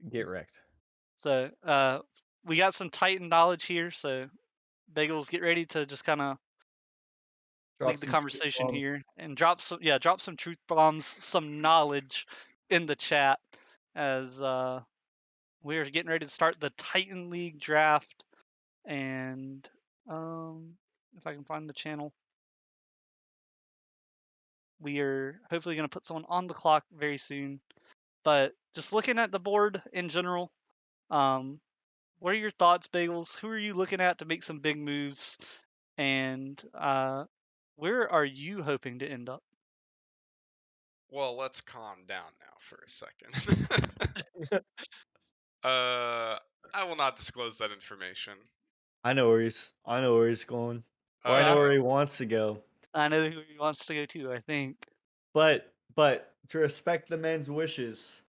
Get wrecked. So we got some Titan knowledge here. So Bagels, get ready to just kind of Drop lead the some truth conversation bombs. here and drop some truth bombs, some knowledge in the chat as we're getting ready to start the Titan League draft. And if I can find the channel, we are hopefully going to put someone on the clock very soon. But just looking at the board in general, um, what are your thoughts, Bagels? Who are you looking at to make some big moves? And where are you hoping to end up? Well, let's calm down now for a second. I will not disclose that information. I know where he's going. Or I know Yeah, where he wants to go. I know who he wants to go to, I think. But to respect the man's wishes,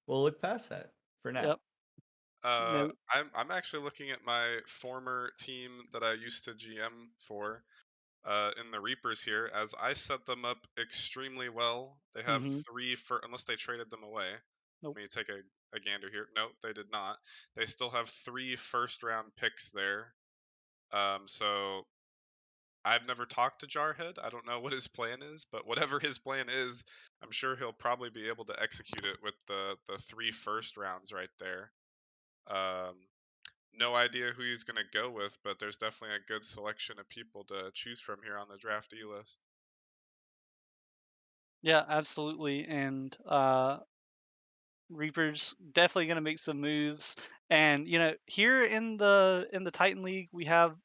we'll look past that for now. Yep. No. I'm actually looking at my former team that I used to GM for, in the Reapers here, as I set them up extremely well. They have Mm-hmm. unless they traded them away. Nope. Let me take a gander here. No, they did not. They still have 3 first-round picks there. So I've never talked to Jarhead. I don't know what his plan is, but whatever his plan is, I'm sure he'll probably be able to execute it with the 3 first rounds right there. No idea who he's going to go with, but there's definitely a good selection of people to choose from here on the draftee list. Yeah, absolutely. And Reaper's definitely going to make some moves. And here in the Titan League, we have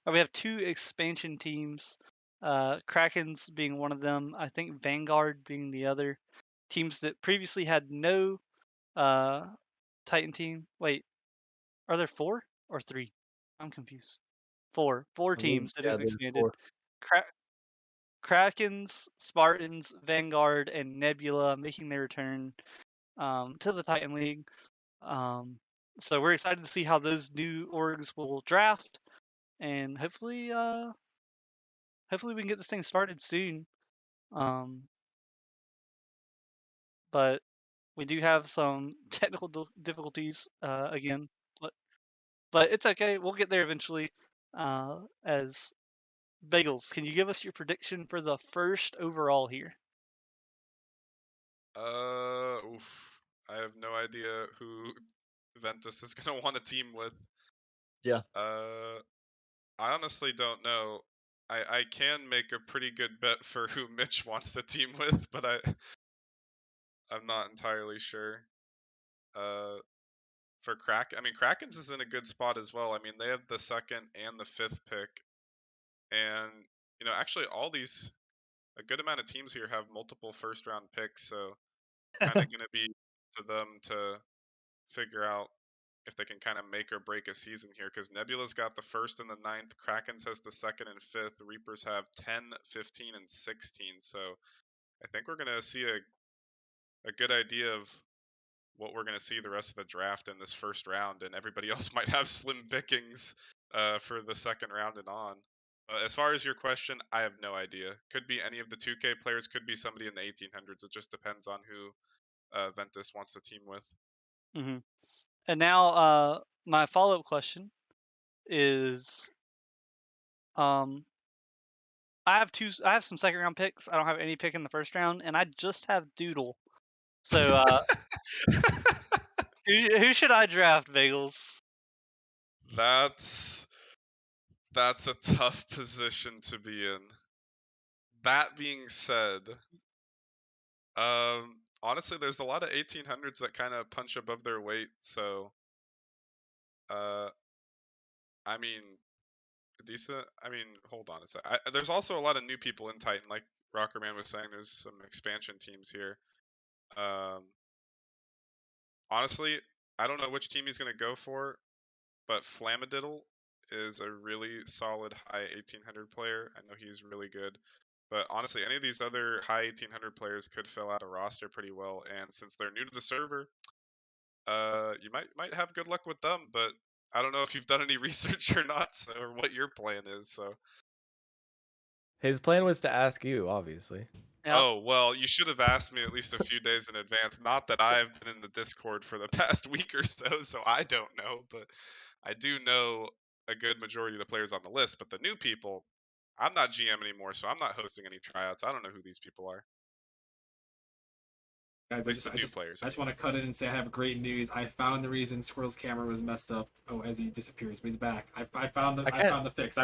we have 2 expansion teams. Kraken's being one of them. I think Vanguard being the other. Teams that previously had no Titan team. Wait, are there 4 or 3? I'm confused. 4 teams that have There's expanded. 4. Krakens, Spartans, Vanguard, and Nebula making their return to the Titan League. So we're excited to see how those new orgs will draft, and hopefully we can get this thing started soon. But we do have some technical difficulties again, but it's okay. We'll get there eventually. As Bagels, can you give us your prediction for the first overall here? Oof. I have no idea who Ventus is going to want to team with. Yeah. I honestly don't know. I can make a pretty good bet for who Mitch wants to team with, but I'm not entirely sure. For Krakens is in a good spot as well. I mean, they have the 2nd and the 5th pick, and actually a good amount of teams here have multiple first-round picks, so kind of going to be to them to figure out if they can kind of make or break a season here, because Nebula's got the 1st and the 9th, Krakens has the 2nd and 5th, Reapers have 10, 15, and 16. So I think we're going to see a good idea of what we're going to see the rest of the draft in this first round, and everybody else might have slim pickings for the 2nd round and on. As far as your question, I have no idea. Could be any of the 2K players, could be somebody in the 1800s. It just depends on who Ventus wants to team with. Mm-hmm. And now, my follow-up question is, I have some second round picks. I don't have any pick in the first round, and I just have Doodle. So, who should I draft, Bagels? That's a tough position to be in. That being said, honestly, there's a lot of 1800s that kind of punch above their weight. So, I mean, decent. I mean, hold on a sec. There's also a lot of new people in Titan, like Rockerman was saying. There's some expansion teams here. Honestly, I don't know which team he's gonna go for, but Flamadiddle is a really solid high 1800 player. I know he's really good. But honestly, any of these other high 1800 players could fill out a roster pretty well. And since they're new to the server, you might have good luck with them. But I don't know if you've done any research or not, or what your plan is. So His plan was to ask you, obviously. Yeah. Oh, well, you should have asked me at least a few days in advance. Not that I've been in the Discord for the past week or so I don't know, but I do know a good majority of the players on the list. But the new people, I'm not GM anymore, so I'm not hosting any tryouts. I don't know who these people are. Guys, At least the new players. I just want to cut in and say I have great news. I found the reason Squirrel's camera was messed up. Oh, as he disappears, but he's back. I found the fix.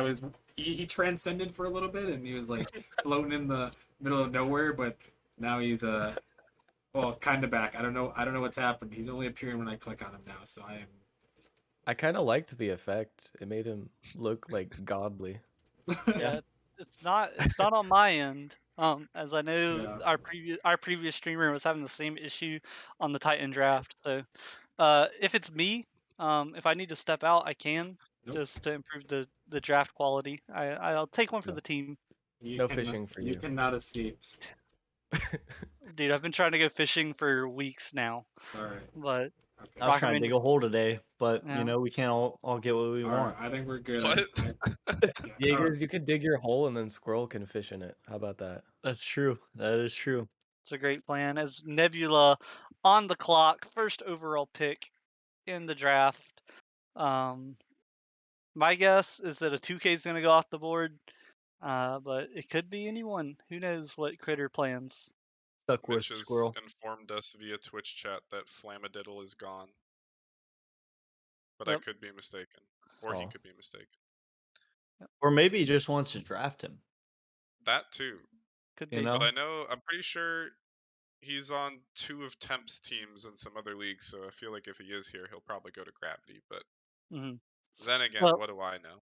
He transcended for a little bit and he was like floating in the middle of nowhere, but now he's well, kind of back. I don't know what's happened. He's only appearing when I click on him now, so I kind of liked the effect. It made him look like godly. Yeah, it's not on my end. As I know, Yeah. our previous streamer was having the same issue on the Titan draft. So, if it's me, if I need to step out, I can just to improve the draft quality. I'll take one for the team. No fishing for you. You cannot escape. Dude, I've been trying to go fishing for weeks now, Sorry. but Okay. I was trying to dig a hole today, but Yeah. you know we can't all get what we All want. right, I think we're good. What? Yeah, Jaegers, you could dig your hole and then Squirrel can fish in it. How about that? That's true. That is true. it's a great plan. As Nebula on the clock, first overall pick in the draft. My guess is that a 2K is going to go off the board, but it could be anyone. Who knows what Critter plans? Duckworth Mitch has squirrel. informed us via Twitch chat that Flamadiddle is gone. But I Yep. could be mistaken. Or he Oh. could be mistaken. Or maybe he just wants to draft him. That too. Could You be. know? But I'm pretty sure he's on 2 of Temp's teams in some other leagues, so I feel like if he is here, he'll probably go to Gravity. But hmm then again, Well- what do I know?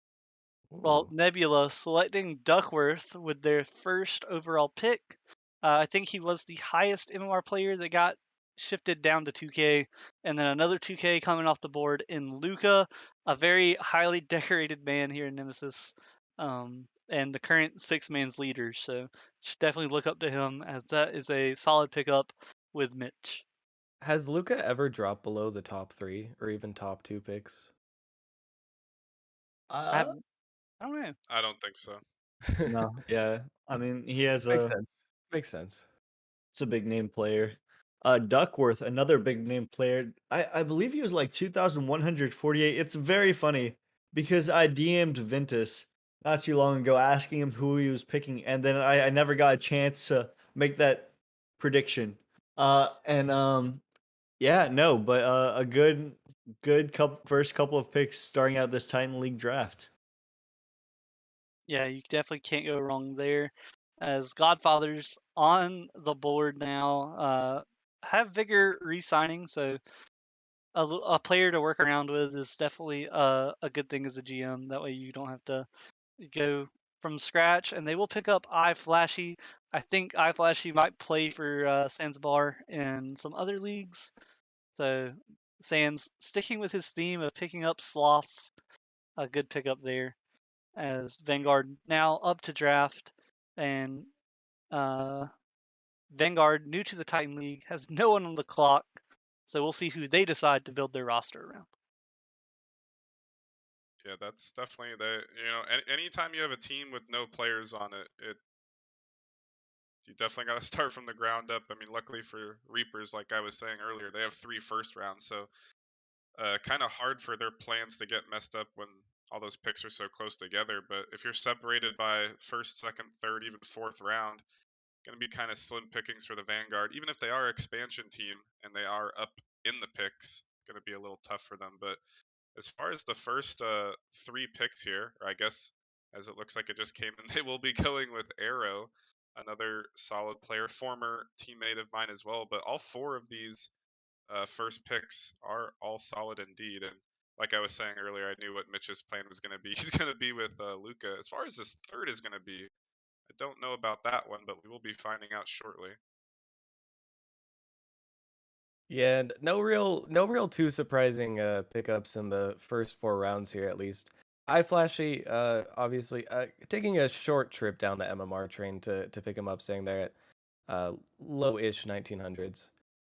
Well, Ooh. Nebula selecting Duckworth with their first overall pick. I think he was the highest MMR player that got shifted down to 2K, and then another 2K coming off the board in Luca, a very highly decorated man here in Nemesis, and the current six-man's leader. So should definitely look up to him, as that is a solid pickup with Mitch. Has Luca ever dropped below the top 3 or even top 2 picks? I don't know. I don't think so. No, yeah. I mean, he has Makes a sense. Makes sense. it's a big name player. Duckworth, another big name player. I believe he was like 2,148. It's very funny because I DM'd Ventus not too long ago asking him who he was picking, and then I never got a chance to make that prediction. Yeah, no, but a good first couple of picks starting out this Titan League draft. Yeah, you definitely can't go wrong there. As Godfather's on the board now, have Vigor re-signing, so a player to work around with is definitely a good thing as a GM. That way you don't have to go from scratch, and they will pick up iFlashy. I think iFlashy might play for Zanzibar in some other leagues. So Sans sticking with his theme of picking up sloths, a good pickup there. As Vanguard now up to draft, and Vanguard, new to the Titan League, has no one on the clock, so we'll see who they decide to build their roster around. Yeah, that's definitely anytime you have a team with no players on it, you definitely got to start from the ground up. I mean, luckily for Reapers, like I was saying earlier, they have 3 first rounds, so kind of hard for their plans to get messed up when all those picks are so close together. But if you're separated by first, second, third, even fourth round, going to be kind of slim pickings for the Vanguard. Even if they are expansion team and they are up in the picks, going to be a little tough for them. But as far as the first 3 picks here, or I guess as it looks like it just came in, they will be going with Arrow, another solid player, former teammate of mine as well. But all 4 of these first picks are all solid indeed. And like I was saying earlier, I knew what Mitch's plan was going to be. He's going to be with Luca. As far as his third is going to be, I don't know about that one, but we will be finding out shortly. Yeah, and no real too surprising pickups in the first 4 rounds here at least. iFlashy, obviously, taking a short trip down the MMR train to pick him up, saying they're at low-ish 1900s.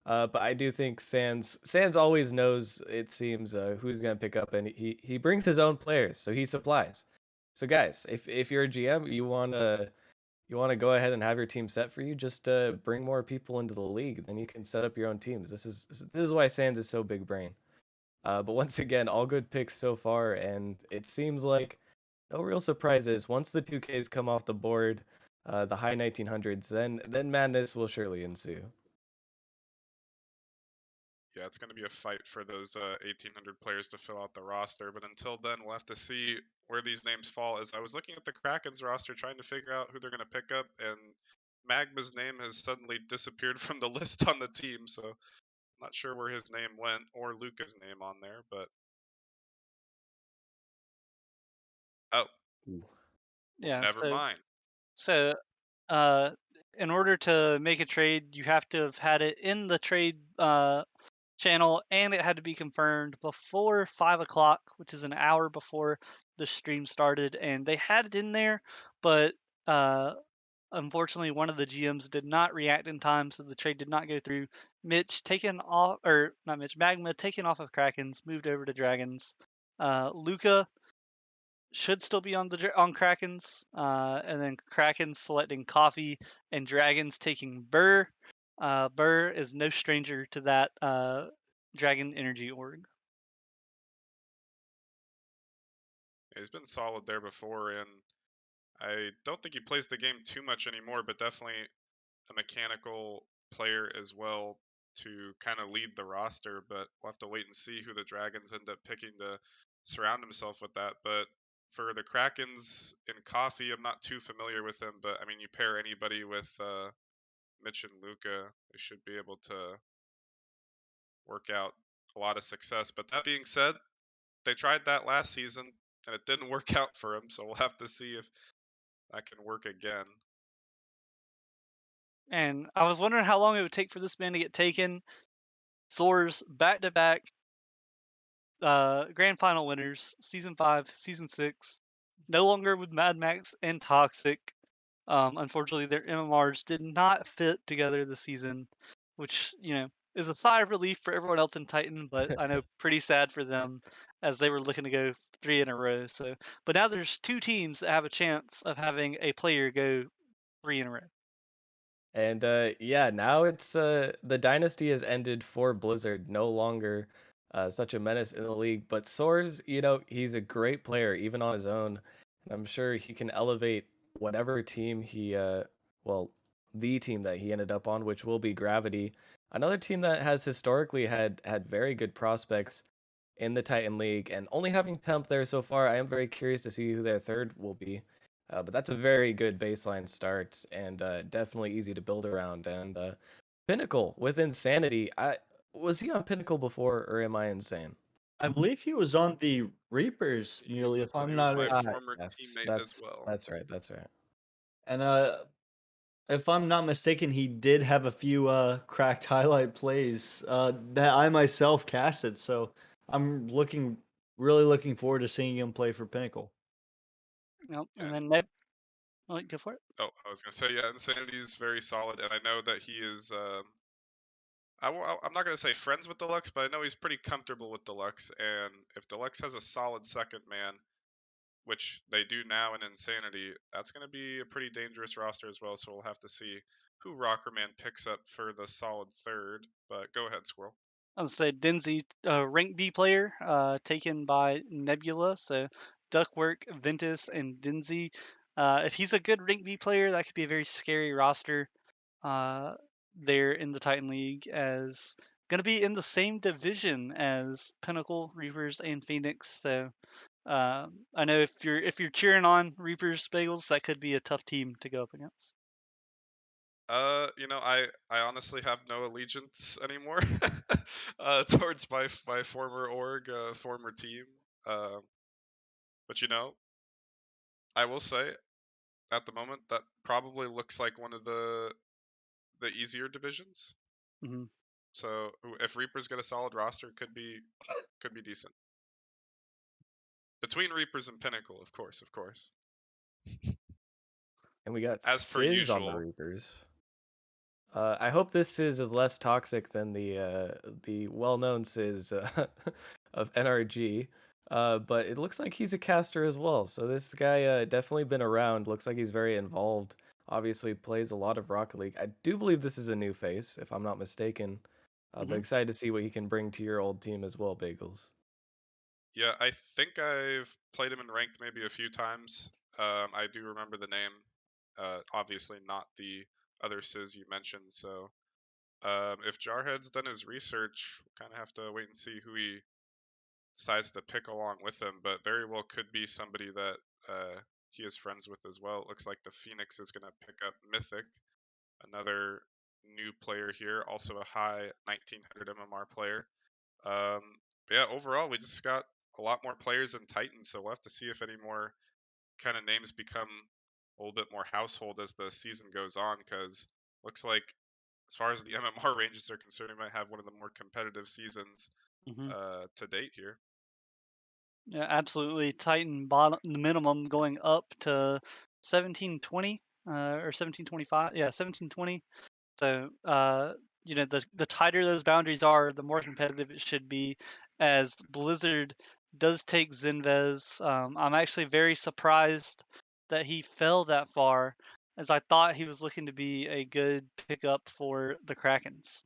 But I do think Sans always knows, it seems, who's gonna pick up, and he brings his own players, so he supplies. So guys, if you're a GM, you wanna you want to go ahead and have your team set for you, just bring more people into the league. Then you can set up your own teams. This is why Sans is so big brain. But once again, all good picks so far, and it seems like no real surprises. Once the 2Ks come off the board, the high 1900s, then madness will surely ensue. Yeah, it's going to be a fight for those 1,800 players to fill out the roster. But until then, we'll have to see where these names fall. As I was looking at the Kraken's roster, trying to figure out who they're going to pick up, and Magma's name has suddenly disappeared from the list on the team. So I'm not sure where his name went, or Luca's name on there. But oh, well, Yeah. never mind. So uh, in order to make a trade, you have to have had it in the trade channel, and it had to be confirmed before 5 o'clock, which is an hour before the stream started. And they had it in there, but uh, unfortunately, one of the GMs did not react in time, so the trade did not go through. Mitch taken off, or not Mitch, Magma taken off of Krakens, moved over to Dragons. Luca should still be on on Krakens, and then Krakens selecting Coffee and Dragons taking Burr. Burr is no stranger to that Dragon Energy org. Yeah, he's been solid there before, and I don't think he plays the game too much anymore, but definitely a mechanical player as well to kind of lead the roster. But we'll have to wait and see who the Dragons end up picking to surround himself with that. But for the Krakens in Coffee, I'm not too familiar with them, but I mean, you pair anybody with Mitch and Luca, they should be able to work out a lot of success. But that being said, they tried that last season and it didn't work out for them, so we'll have to see if that can work again. And I was wondering how long it would take for this man to get taken. Soars back to back grand final winners, season 5, season 6, no longer with Mad Max and Toxic. Unfortunately, their MMRs did not fit together this season, which, is a sigh of relief for everyone else in Titan, but I know pretty sad for them as they were looking to go 3 in a row. So, but now there's 2 teams that have a chance of having a player go 3 in a row. And yeah, now it's the dynasty has ended for Blizzard, no longer such a menace in the league. But Soars, he's a great player even on his own, and I'm sure he can elevate whatever team well, the team that he ended up on, which will be Gravity, another team that has historically had very good prospects in the Titan League, and only having Temp there so far, I am very curious to see who their third will be. But that's a very good baseline start, and definitely easy to build around. And Pinnacle with Insanity, was he on Pinnacle before, or am I insane? I believe he was on the Reapers, Nearly, if So I'm he was not. my Ah, former yes, teammate as well. that's right, that's right. And if I'm not mistaken, he did have a few cracked highlight plays that I myself casted. So I'm really looking forward to seeing him play for Pinnacle. Yep. Yeah. And then Neb, go for it. Oh, I was gonna say, yeah, Insanity is very solid, and I know that he is. I'm not gonna say friends with Deluxe, but I know he's pretty comfortable with Deluxe. And if Deluxe has a solid second man, which they do now in Insanity, that's gonna be a pretty dangerous roster as well. So we'll have to see who Rockerman picks up for the solid third. But go ahead, Squirrel. I'll say Denzi, rank B player, taken by Nebula. So Duckwork, Ventus, and Denzi. If he's a good rank B player, that could be a very scary roster there in the Titan League, as going to be in the same division as Pinnacle, Reapers, and Phoenix. So I know if you're cheering on Reapers Bagels, that could be a tough team to go up against. I honestly have no allegiance anymore towards my former org, former team. Uh, but I will say at the moment that probably looks like one of the easier divisions. Hmm. So if Reapers get a solid roster, could be decent. Between Reapers and Pinnacle, of course. And we got As per Sizz on the usual. Reapers. I hope this Sizz is less toxic than the well-known Sizz of NRG. But it looks like he's a caster as well. So this guy definitely been around. Looks like he's very involved. obviously plays a lot of Rocket League. I do believe this is a new face, if I'm not mistaken. But Hmm. excited to see what he can bring to your old team as well, Bagels. Yeah, I think I've played him in ranked maybe a few times. I do remember the name. Obviously not the other Sizz you mentioned. So if Jarhead's done his research, we'll kind of have to wait and see who he decides to pick along with him. But very well could be somebody that he is friends with as well. It looks like the Phoenix is going to pick up Mythic, another new player here, also a high 1900 MMR player. But yeah, overall, we just got a lot more players in Titan, so we'll have to see if any more kind of names become a little bit more household as the season goes on, because looks like as far as the MMR ranges are concerned, we might have one of the more competitive seasons Hmm. to date here. Yeah, absolutely. Titan bottom the minimum going up to 1720 or 1725. Yeah, 1720. So the tighter those boundaries are, the more competitive it should be. As Blizzard does take Zenvez, I'm actually very surprised that he fell that far, as I thought he was looking to be a good pickup for the Krakens.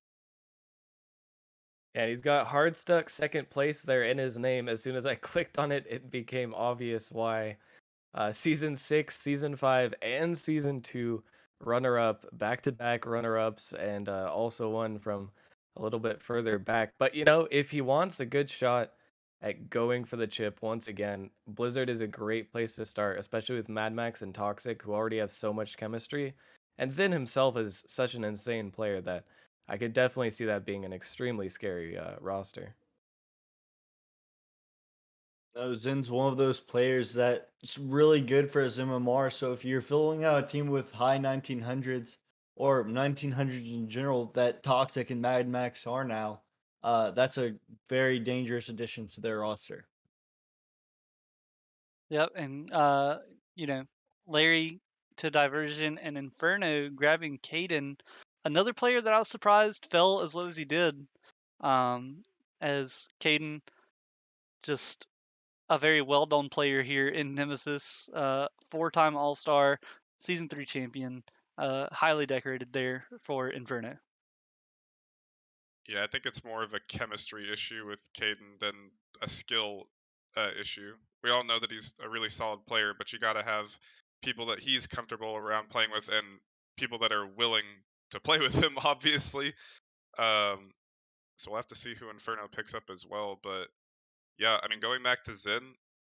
Yeah, he's got hard stuck second place there in his name. As soon as I clicked on it, it became obvious why. Season 6, Season 5, and Season 2 runner up, back to back runner ups, and also one from a little bit further back. But if he wants a good shot at going for the chip once again, Blizzard is a great place to start, especially with Mad Max and Toxic, who already have so much chemistry. And Zin himself is such an insane player that I could definitely see that being an extremely scary roster. No, Zin's one of those players that's really good for his MMR. So if you're filling out a team with high 1900s or 1900s in general, that Toxic and Mad Max are now, that's a very dangerous addition to their roster. Yep, and you know, Larry to Diversion and Inferno grabbing Caden, another player that I was surprised fell as low as he did. Um, as Caden, just a very well-known player here in Nemesis, four-time All-Star, Season 3 champion, highly decorated there for Inferno. Yeah, I think it's more of a chemistry issue with Caden than a skill issue. We all know that he's a really solid player, but you got to have people that he's comfortable around playing with and people that are willing to play with him, obviously. Um, so we'll have to see who Inferno picks up as well. But yeah, I mean, going back to Zin,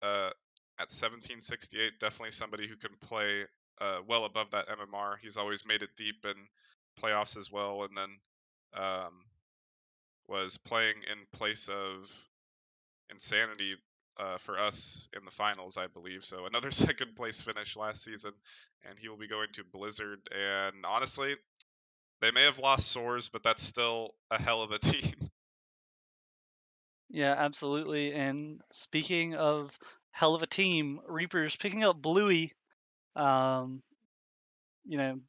at 1768, definitely somebody who can play well above that MMR. He's always made it deep in playoffs as well, and then um, was playing in place of Insanity for us in the finals, I believe. So another second place finish last season, and he will be going to Blizzard. And honestly, they may have lost Soars, but that's still a hell of a team. Yeah, absolutely. And speaking of hell of a team, Reapers picking up Bluey. Um,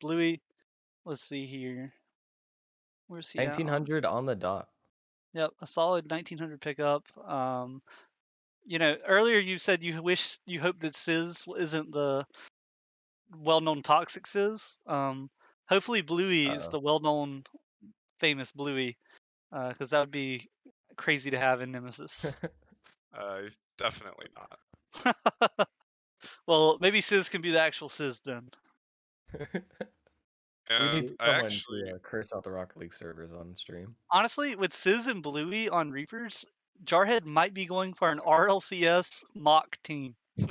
Bluey. Let's see here. Where's he at on? 1900 on the dot. Yep, a solid 1900 pickup. Earlier you said you hope that Sizz isn't the well-known toxic Sizz. Hopefully Bluey is Uh-oh. the well-known famous Bluey, because that would be crazy to have in Nemesis. He's definitely not. Well, maybe Sizz can be the actual Sizz then. We And need I someone actually, to curse out the Rocket League servers on stream. Honestly, with Sizz and Bluey on Reapers, Jarhead might be going for an RLCS mock team. hey,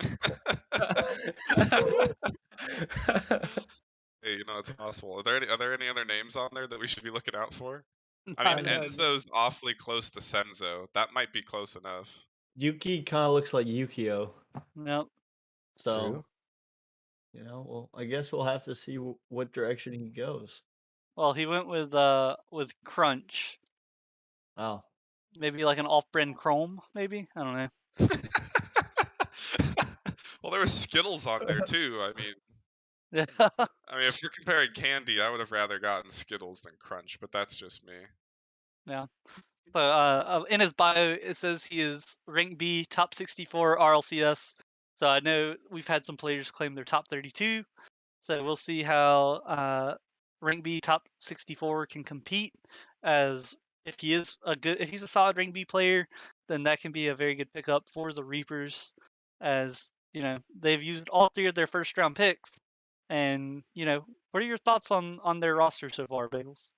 it's possible. Are there any other names on there that we should be looking out for? I mean, Not I know. really. Enzo's awfully close to Senzo. That might be close enough. Yuki kind of looks like Yukio. Nope. So, True. well, I guess we'll have to see what direction he goes. Well, he went with Crunch. Oh, Maybe like an off-brand Chrome, maybe? I don't know. Well, there was Skittles on there too. Yeah. If you're comparing candy, I would have rather gotten Skittles than Crunch, but that's just me. Yeah. So in his bio it says he is rank B, top 64 RLCS. So I know we've had some players claim they're top 32. So we'll see how rank B top 64 can compete. As if he's a solid rank B player, then that can be a very good pickup for the Reapers. As you know, they've used all three of their first round picks. And what are your thoughts on their roster so far, Bagels?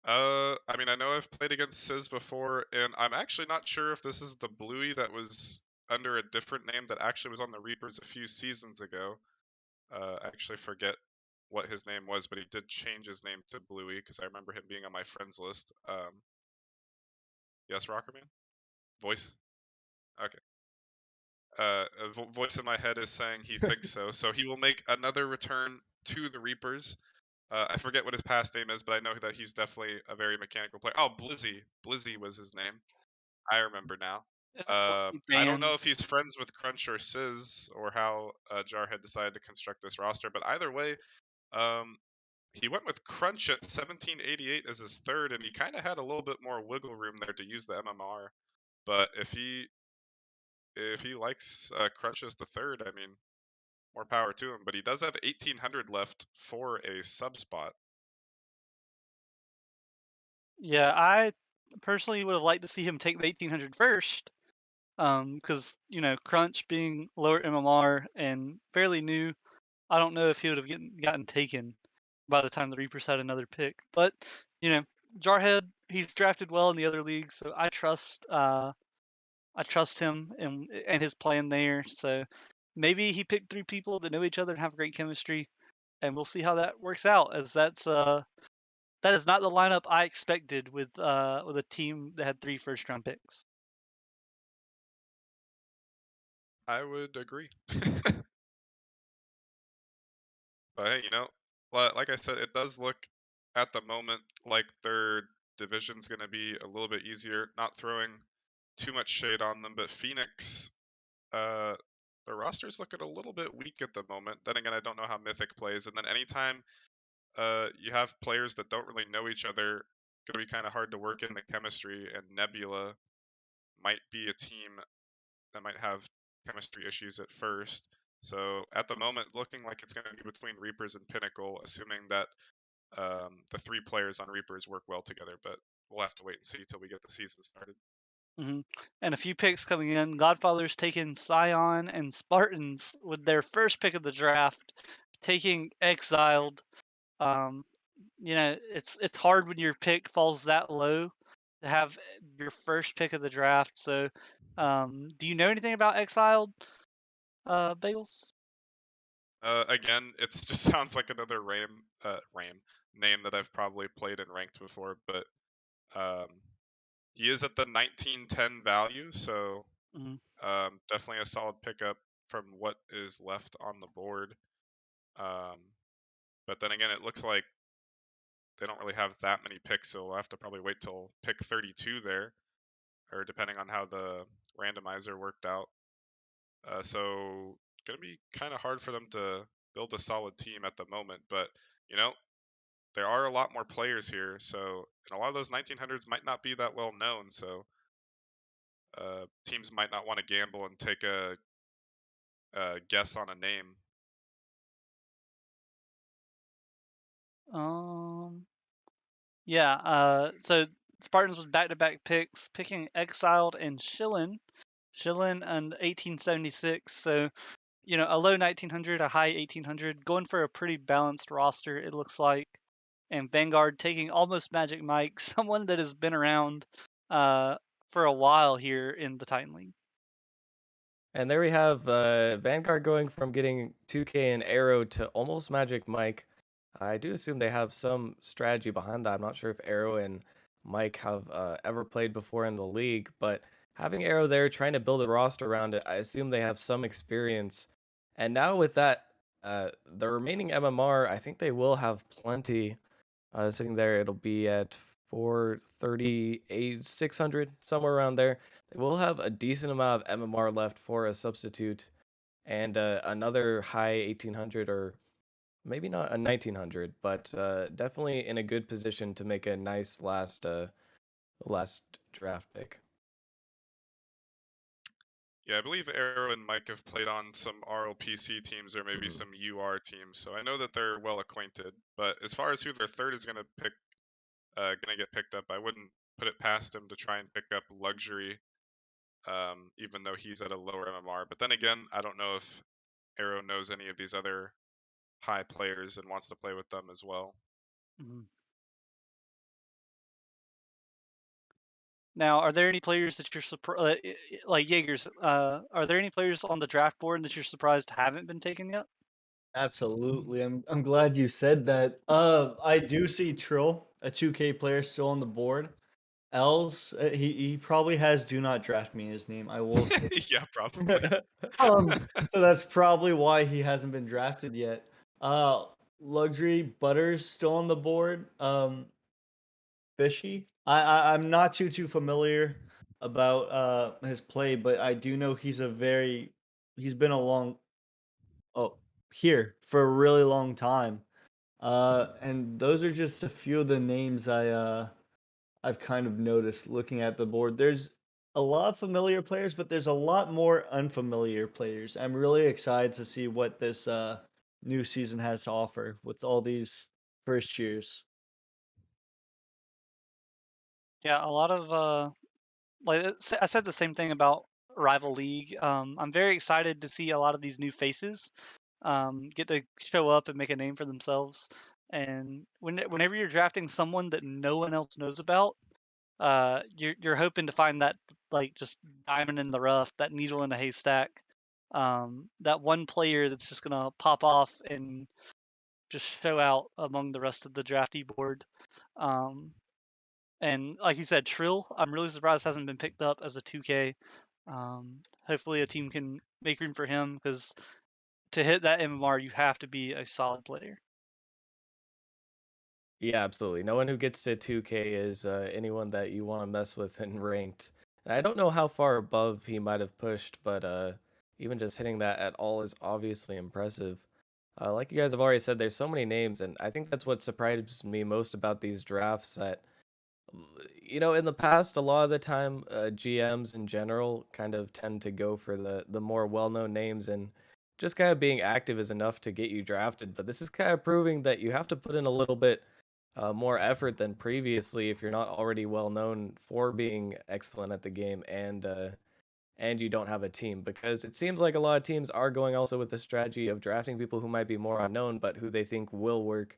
I mean, I know I've played against Sizz before, and I'm actually not sure if this is the Bluey that was under a different name that actually was on the Reapers a few seasons ago. I actually forget what his name was, but he did change his name to Bluey because I remember him being on my friends list. Yes, Rockerman? Voice? Okay. Voice in my head is saying he thinks so. So he will make another return to the Reapers. I forget what his past name is, but I know that he's definitely a very mechanical player. Oh, Blizzy. Blizzy was his name. I remember now. It's a I don't fan. know if he's friends with Crunch or Sizz or how Jarhead decided to construct this roster, but either way, um, he went with Crunch at 1788 as his third, and he kind of had a little bit more wiggle room there to use the MMR. But if he likes Crunch as the third, I mean, more power to him. But he does have 1800 left for a sub spot. Yeah, I personally would have liked to see him take the 1800 first, because Crunch being lower MMR and fairly new, I don't know if he would have gotten taken by the time the Reapers had another pick. But Jarhead, he's drafted well in the other leagues, so I trust him and his plan there. So maybe he picked three people that know each other and have great chemistry, and we'll see how that works out. As that is not the lineup I expected with a team that had 3 first-round picks. I would agree. But hey, like I said, it does look at the moment like their division's going to be a little bit easier. Not throwing too much shade on them, but Phoenix, the roster's looking a little bit weak at the moment. Then again, I don't know how Mythic plays, and then anytime you have players that don't really know each other, going to be kind of hard to work in the chemistry. And Nebula might be a team that might have chemistry issues at first. So at the moment, looking like it's going to be between Reapers and Pinnacle, assuming that the 3 players on Reapers work well together. But we'll have to wait and see till we get the season started. And a few picks coming in. Godfather's taking Scion, and Spartans with their first pick of the draft, taking Exiled. It's hard when your pick falls that low to have your first pick of the draft. So, do you know anything about Exiled, Bagels? Again, it just sounds like another Ram name that I've probably played and ranked before, but um, he is at the 1910 value, so Mm-hmm. definitely a solid pickup from what is left on the board. But then again, it looks like they don't really have that many picks, so we'll have to probably wait till pick 32 there, or depending on how the randomizer worked out. So gonna be kind of hard for them to build a solid team at the moment, but there are a lot more players here, so and a lot of those 1900s might not be that well known, so teams might not want to gamble and take a guess on a name. Yeah. So Spartans was back-to-back picks, picking Exiled and Shillin. Shillin and 1876. So a low 1900, a high 1800, going for a pretty balanced roster, it looks like. And Vanguard taking almost Magic Mike, someone that has been around for a while here in the Titan League. And there we have Vanguard going from getting 2K and Arrow to almost Magic Mike. I do assume they have some strategy behind that. I'm not sure if Arrow and Mike have ever played before in the league, but having Arrow there trying to build a roster around it, I assume they have some experience. And now with that, the remaining MMR, I think they will have plenty sitting there. It'll be at 438, 600, somewhere around there. They will have a decent amount of MMR left for a substitute and another high 1800 or maybe not a 1900, but definitely in a good position to make a nice last draft pick. Yeah, I believe Arrow and Mike have played on some RLPC teams or maybe Mhm. some UR teams, so I know that they're well acquainted. But as far as who their third is gonna get picked up, I wouldn't put it past him to try and pick up Luxury, even though he's at a lower MMR. But then again, I don't know if Arrow knows any of these other high players and wants to play with them as well. Mhm. Now, are there any players that you're surprised, like Jaegers? Are there any players on the draft board that you're surprised haven't been taken yet? Absolutely. I'm glad you said that. I do see Trill, a 2K player, still on the board. Els, he probably has "Do not draft me" in his name. I will say. Yeah, probably. Um, so that's probably why he hasn't been drafted yet. Uh, Luxury Butters still on the board. Fishy. I'm not too familiar about his play, but I do know he's been a long oh here for a really long time. And those are just a few of the names I've kind of noticed looking at the board. There's a lot of familiar players, but there's a lot more unfamiliar players. I'm really excited to see what this new season has to offer with all these first years. Yeah, a lot of I said the same thing about Rival League. I'm very excited to see a lot of these new faces get to show up and make a name for themselves. And whenever you're drafting someone that no one else knows about, you're hoping to find that like just diamond in the rough, that needle in a haystack, that one player that's just gonna pop off and just show out among the rest of the drafty board. Um, and like you said, Trill, I'm really surprised hasn't been picked up as a 2K. Hopefully, a team can make room for him because to hit that MMR, you have to be a solid player. Yeah, absolutely. No one who gets to 2K is anyone that you want to mess with in ranked. And I don't know how far above he might have pushed, but even just hitting that at all is obviously impressive. Like you guys have already said, there's so many names, and I think that's what surprises me most about these drafts. That in the past, a lot of the time, GMs in general kind of tend to go for the more well-known names, and just kind of being active is enough to get you drafted. But this is kind of proving that you have to put in a little bit more effort than previously if you're not already well known for being excellent at the game and you don't have a team, because it seems like a lot of teams are going also with the strategy of drafting people who might be more unknown but who they think will work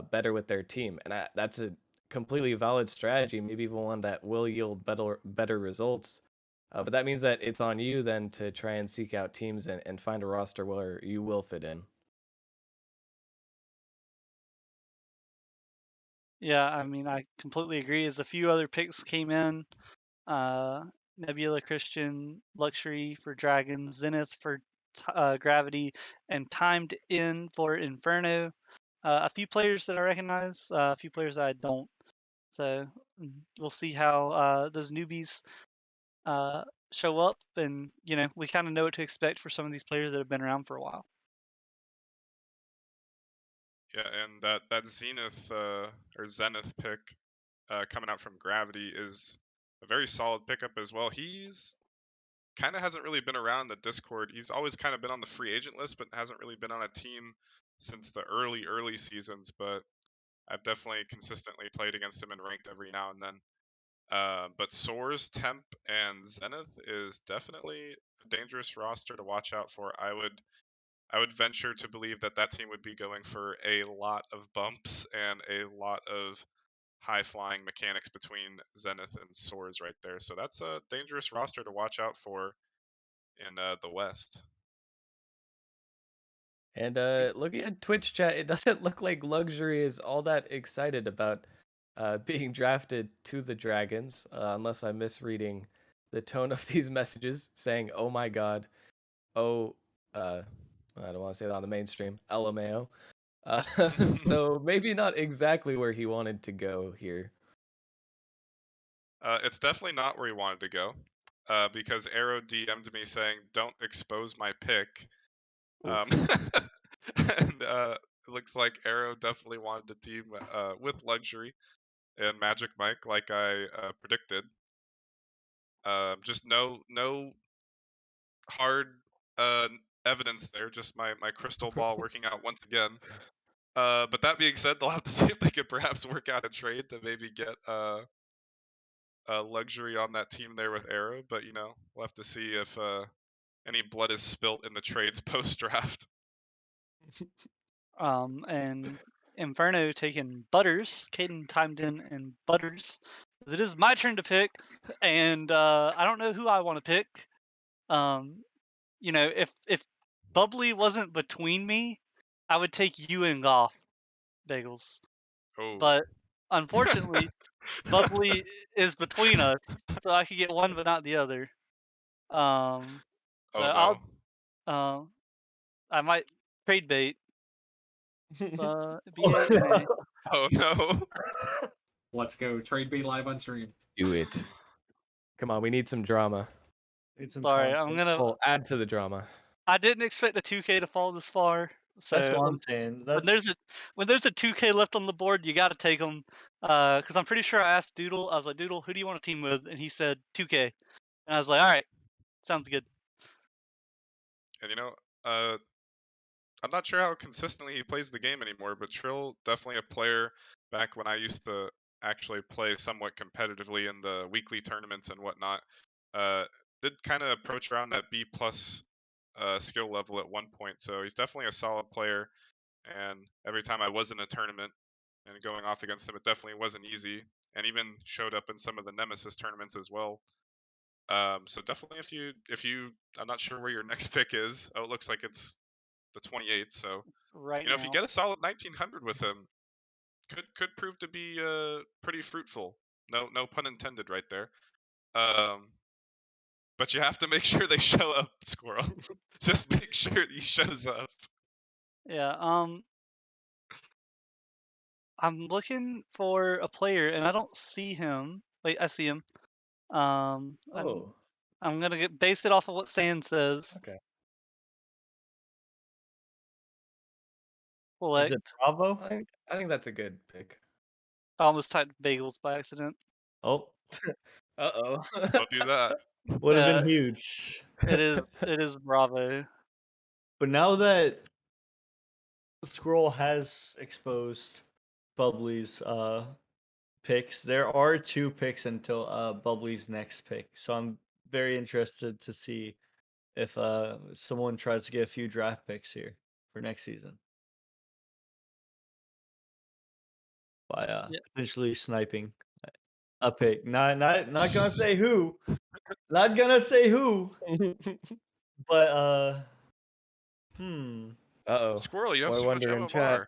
better with their team, and that's a completely valid strategy, maybe even one that will yield better results. But that means that it's on you then to try and seek out teams and find a roster where you will fit in. Yeah, I mean, I completely agree. As a few other picks came in, uh, Nebula Christian, Luxury for Dragons, Zenith for Gravity, and Timed In for Inferno. A few players that I recognize, a few players that I don't. So we'll see how those newbies uh, show up, and we kind of know what to expect for some of these players that have been around for a while. Yeah, and that Zenith or Zenith pick coming out from Gravity is a very solid pickup as well. He's kind of hasn't really been around the Discord. He's always kind of been on the free agent list, but hasn't really been on a team since the early seasons. But I've definitely consistently played against him in ranked every now and then. But Soars, Temp, and Zenith is definitely a dangerous roster to watch out for. I would venture to believe that that team would be going for a lot of bumps and a lot of high flying mechanics between Zenith and Soars right there. So that's a dangerous roster to watch out for in the West. And looking at Twitch chat, it doesn't look like Luxury is all that excited about being drafted to the Dragons, unless I'm misreading the tone of these messages saying, oh my god, oh, I don't want to say that on the mainstream, LMAO. So maybe not exactly where he wanted to go here. It's definitely not where he wanted to go, because Arrow DM'd me saying, "Don't expose my pick." Oof. And it looks like Arrow definitely wanted to team with Luxury and Magic Mike, like I predicted. Just no hard evidence there. Just my crystal ball working out once again. But that being said, they'll have to see if they could perhaps work out a trade to maybe get a luxury on that team there with Arrow. But we'll have to see if any blood is spilt in the trades post draft. And Inferno taking Butters. Caden timed in and Butters. It is my turn to pick, and I don't know who I want to pick. If Bubbly wasn't between me, I would take you and Goff, Bagels. Oh. But unfortunately, Bubbly is between us, so I could get one but not the other. Oh I'll no. I might trade bait. Oh, BANA. Oh no. Let's go. Trade bait live on stream. Do it. Come on, we need some drama. Need some Sorry, content. Well, add to the drama. I didn't expect the 2K to fall this far. That's So what I'm saying. when there's a 2K left on the board, you got to take them. Because I'm pretty sure I asked Doodle. I was like, Doodle, who do you want to team with? And he said 2K. And I was like, all right, sounds good. And I'm not sure how consistently he plays the game anymore, but Trill definitely a player back when I used to actually play somewhat competitively in the weekly tournaments and whatnot. Did kind of approach around that B plus skill level at one point, so he's definitely a solid player. And every time I was in a tournament and going off against him, it definitely wasn't easy, and even showed up in some of the Nemesis tournaments as well. So definitely, if you, I'm not sure where your next pick is. Oh, it looks like it's the 28th. So Right if you now. get a solid 1900 with him, could prove to be pretty fruitful. No pun intended, right there. But you have to make sure they show up, Squirrel. Just make sure he shows up. Yeah. I'm looking for a player and I don't see him. Wait, I see him. I'm Oh, gonna base it off of what Sand says. Okay. is it Select. Bravo? I think that's a good pick. I almost typed bagels by accident. Oh, Uh-oh. Don't do that. would have been huge. It is Bravo. But now that Scroll has exposed Bubbly's picks, there are 2 picks until Bubbly's next pick. So I'm very interested to see if someone tries to get a few draft picks here for next season by Yeah. potentially sniping a pick. Not gonna say who. Not gonna say who. But Uh-oh. Squirrel, you have Boy so much wonder in chat. MMR.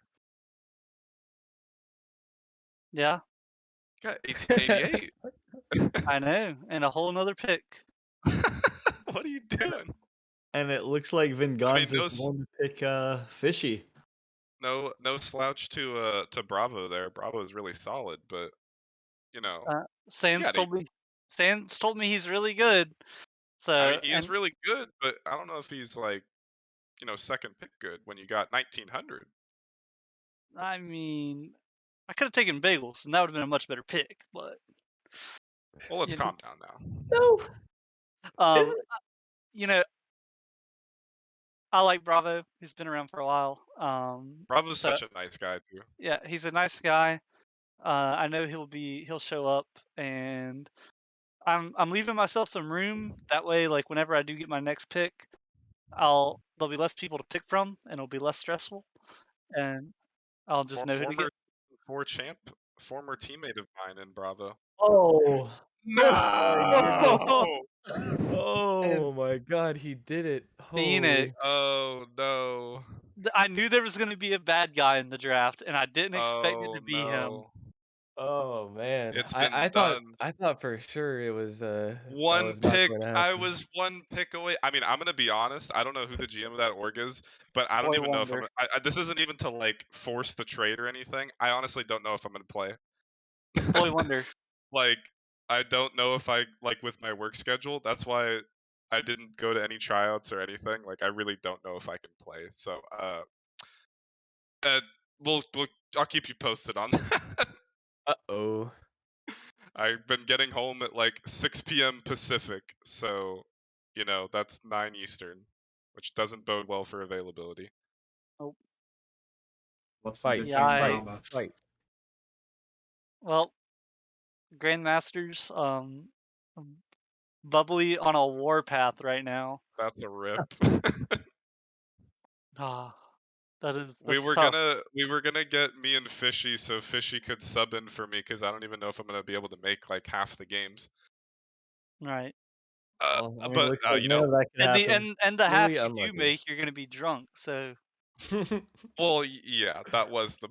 Yeah, You got 1888. I know. And a whole nother pick. What are you doing? And it looks like Venganza is going to pick Fishy. No slouch to Bravo there. Bravo is really solid, but Sans told me he's really good. So I mean, he is really good, but I don't know if he's like, second pick good when you got 1900. I mean, I could have taken bagels, and that would have been a much better pick. But Well, let's calm down now. No. I like Bravo. He's been around for a while. Bravo's such a nice guy too. Yeah, he's a nice guy. I know he'll show up, and I'm leaving myself some room. That way, like whenever I do get my next pick, there'll be less people to pick from, and it'll be less stressful, and I'll just know who to get. Former teammate of mine in Bravo. Oh no! Oh my God, he did it! Phoenix. Holy! Oh no! I knew there was going to be a bad guy in the draft, and I didn't expect it to be him. Oh man, it's been I done. thought for sure it was one was not pick. going to I happen. was one pick away. I mean, I'm gonna be honest. I don't know who the GM of that org is, but I don't even know if I'm. This isn't even to like force the trade or anything. I honestly don't know if I'm gonna play. Boy wonder. Like, I don't know if I like with my work schedule. That's why I didn't go to any tryouts or anything. Like, I really don't know if I can play. So, I'll keep you posted on that. Uh-oh. I've been getting home at like 6 p.m. Pacific, so that's 9 Eastern, which doesn't bode well for availability. Nope. Love some Fight, good Yeah, Titan I, drama. fight. well, Grandmasters, bubbly on a warpath right now. That's a rip. Ah, that's we were tough. gonna get me and Fishy so Fishy could sub in for me because I don't even know if I'm gonna be able to make like half the games. Right. Well, I mean, But looks like none of that can And happen. the half Really you do unlucky. make, you're gonna be drunk. So well, yeah, that was the.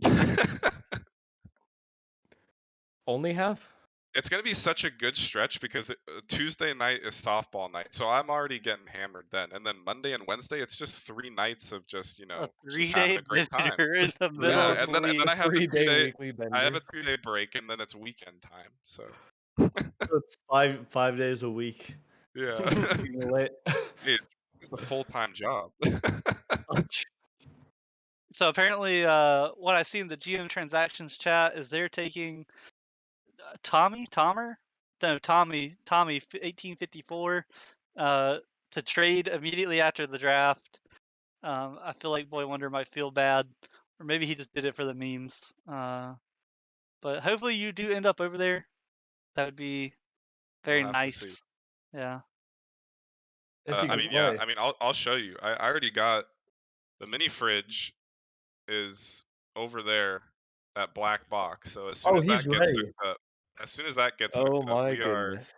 Only half? It's gonna be such a good stretch because Tuesday night is softball night, so I'm already getting hammered then, and then Monday and Wednesday it's just 3 nights of just a just having 3-day a great time. bender in the middle Yeah, of and the then week. I have the 3-day 2 day weekly I have bender. a 2 day break, and then it's weekend time. So So it's 5 days a week. yeah, Being lit. Hey, it's a full time job. So apparently, what I see in the GM transactions chat is they're taking Tommy 1854 to trade immediately after the draft. I feel like Boy Wonder might feel bad, or maybe he just did it for the memes. But hopefully you do end up over there. That would be We'll very have to see. nice. Yeah. If you I can mean, yeah, play. I mean, I'll show you. I already got the mini fridge is over there, that black box. So as soon Oh, as he's that gets ready. hooked up, as soon as that gets Oh hooked up, my goodness.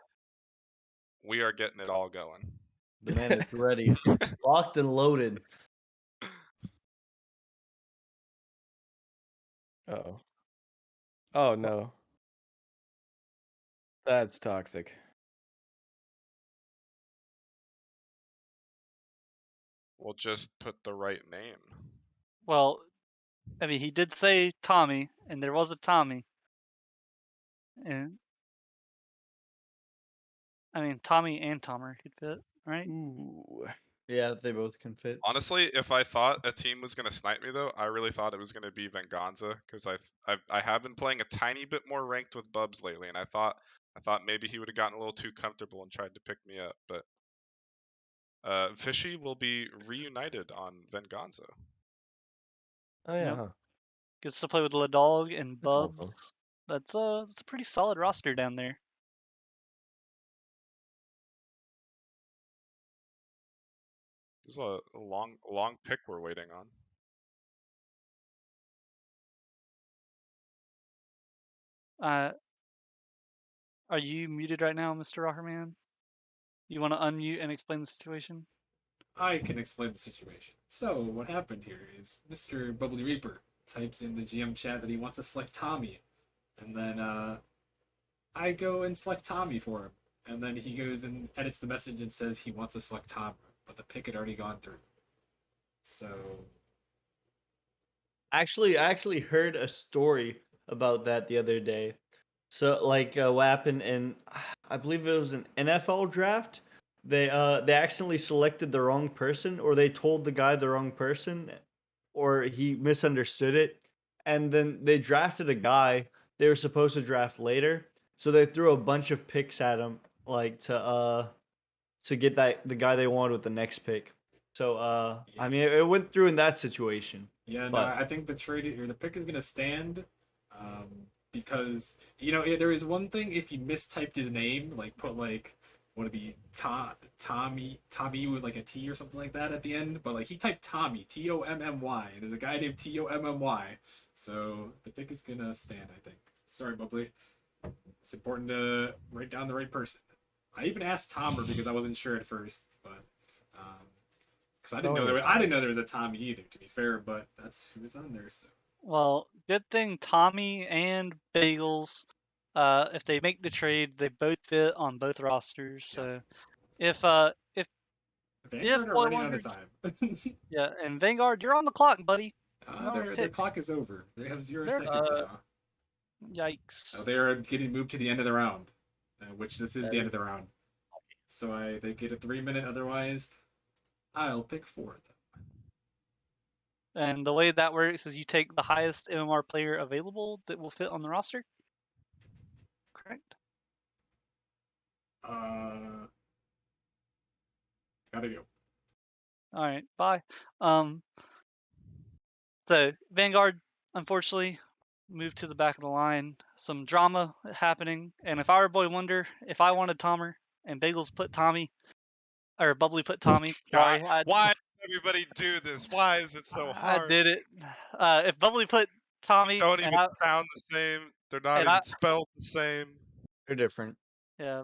we are getting it all going. The man is ready. Locked and loaded. Uh-oh. Oh no. That's toxic. We'll just put the right name. Well, I mean, he did say Tommy, and there was a Tommy. And I mean, Tommy and Tomer could fit, right? Ooh. Yeah, they both can fit. Honestly, if I thought a team was gonna snipe me though, I really thought it was gonna be Venganza because I have been playing a tiny bit more ranked with Bubs lately, and I thought maybe he would have gotten a little too comfortable and tried to pick me up, but Fishy will be reunited on Venganza. Oh yeah, Yep. huh. Gets to play with La Dog and That's awesome. Bubs. That's a pretty solid roster down there. This is a long pick we're waiting on. Are you muted right now, Mr. Rockerman? You want to unmute and explain the situation? I can explain the situation. So, what happened here is Mr. Bubbly Reaper types in the GM chat that he wants to select Tommy. And then I go and select Tommy for him. And then he goes and edits the message and says he wants to select Tom, but the pick had already gone through. So, Actually, I actually heard a story about that the other day. So, like, what happened in, I believe it was an NFL draft. They accidentally selected the wrong person, or they told the guy the wrong person, or he misunderstood it, and then they drafted a guy they were supposed to draft later. So they threw a bunch of picks at him, like to get the guy they wanted with the next pick. So I mean, it went through in that situation, yeah, no, but I think the trade or the pick is going to stand because, there is one thing if he mistyped his name, like put like, would it be Tommy with like a T or something like that at the end, but like he typed Tommy, Tommy. There's a guy named Tommy. So the pick is going to stand, I think. Sorry, Bubbly. It's important to write down the right person. I even asked Tomer because I wasn't sure at first, but because I didn't know there was a Tommy either. To be fair, but that's who was on there. So Well, good thing Tommy and Bagels, if they make the trade, they both fit on both rosters. yeah, So if Vanguard are Boy running out of Wonder, time. yeah, and Vanguard, you're on the clock, buddy. You're on a Their pick. clock is over. They have 0 They're seconds now. yikes. They are getting moved to the end of the round, which this is that the end is of the round. So they get a 3 minute. Otherwise, I'll pick 4 of them. And the way that works is you take the highest MMR player available that will fit on the roster. Correct. Gotta go. All right, bye. So Vanguard, unfortunately, moved to the back of the line. Some drama happening, and if I were Boy Wonder, if I wanted Tomer and Bagels put Tommy, or Bubbly put Tommy, God, sorry, why does everybody do this? Why is it so I hard? did it. If Bubbly put Tommy Don't and even sound the same. They're not I even spelled the same. They're different. yeah,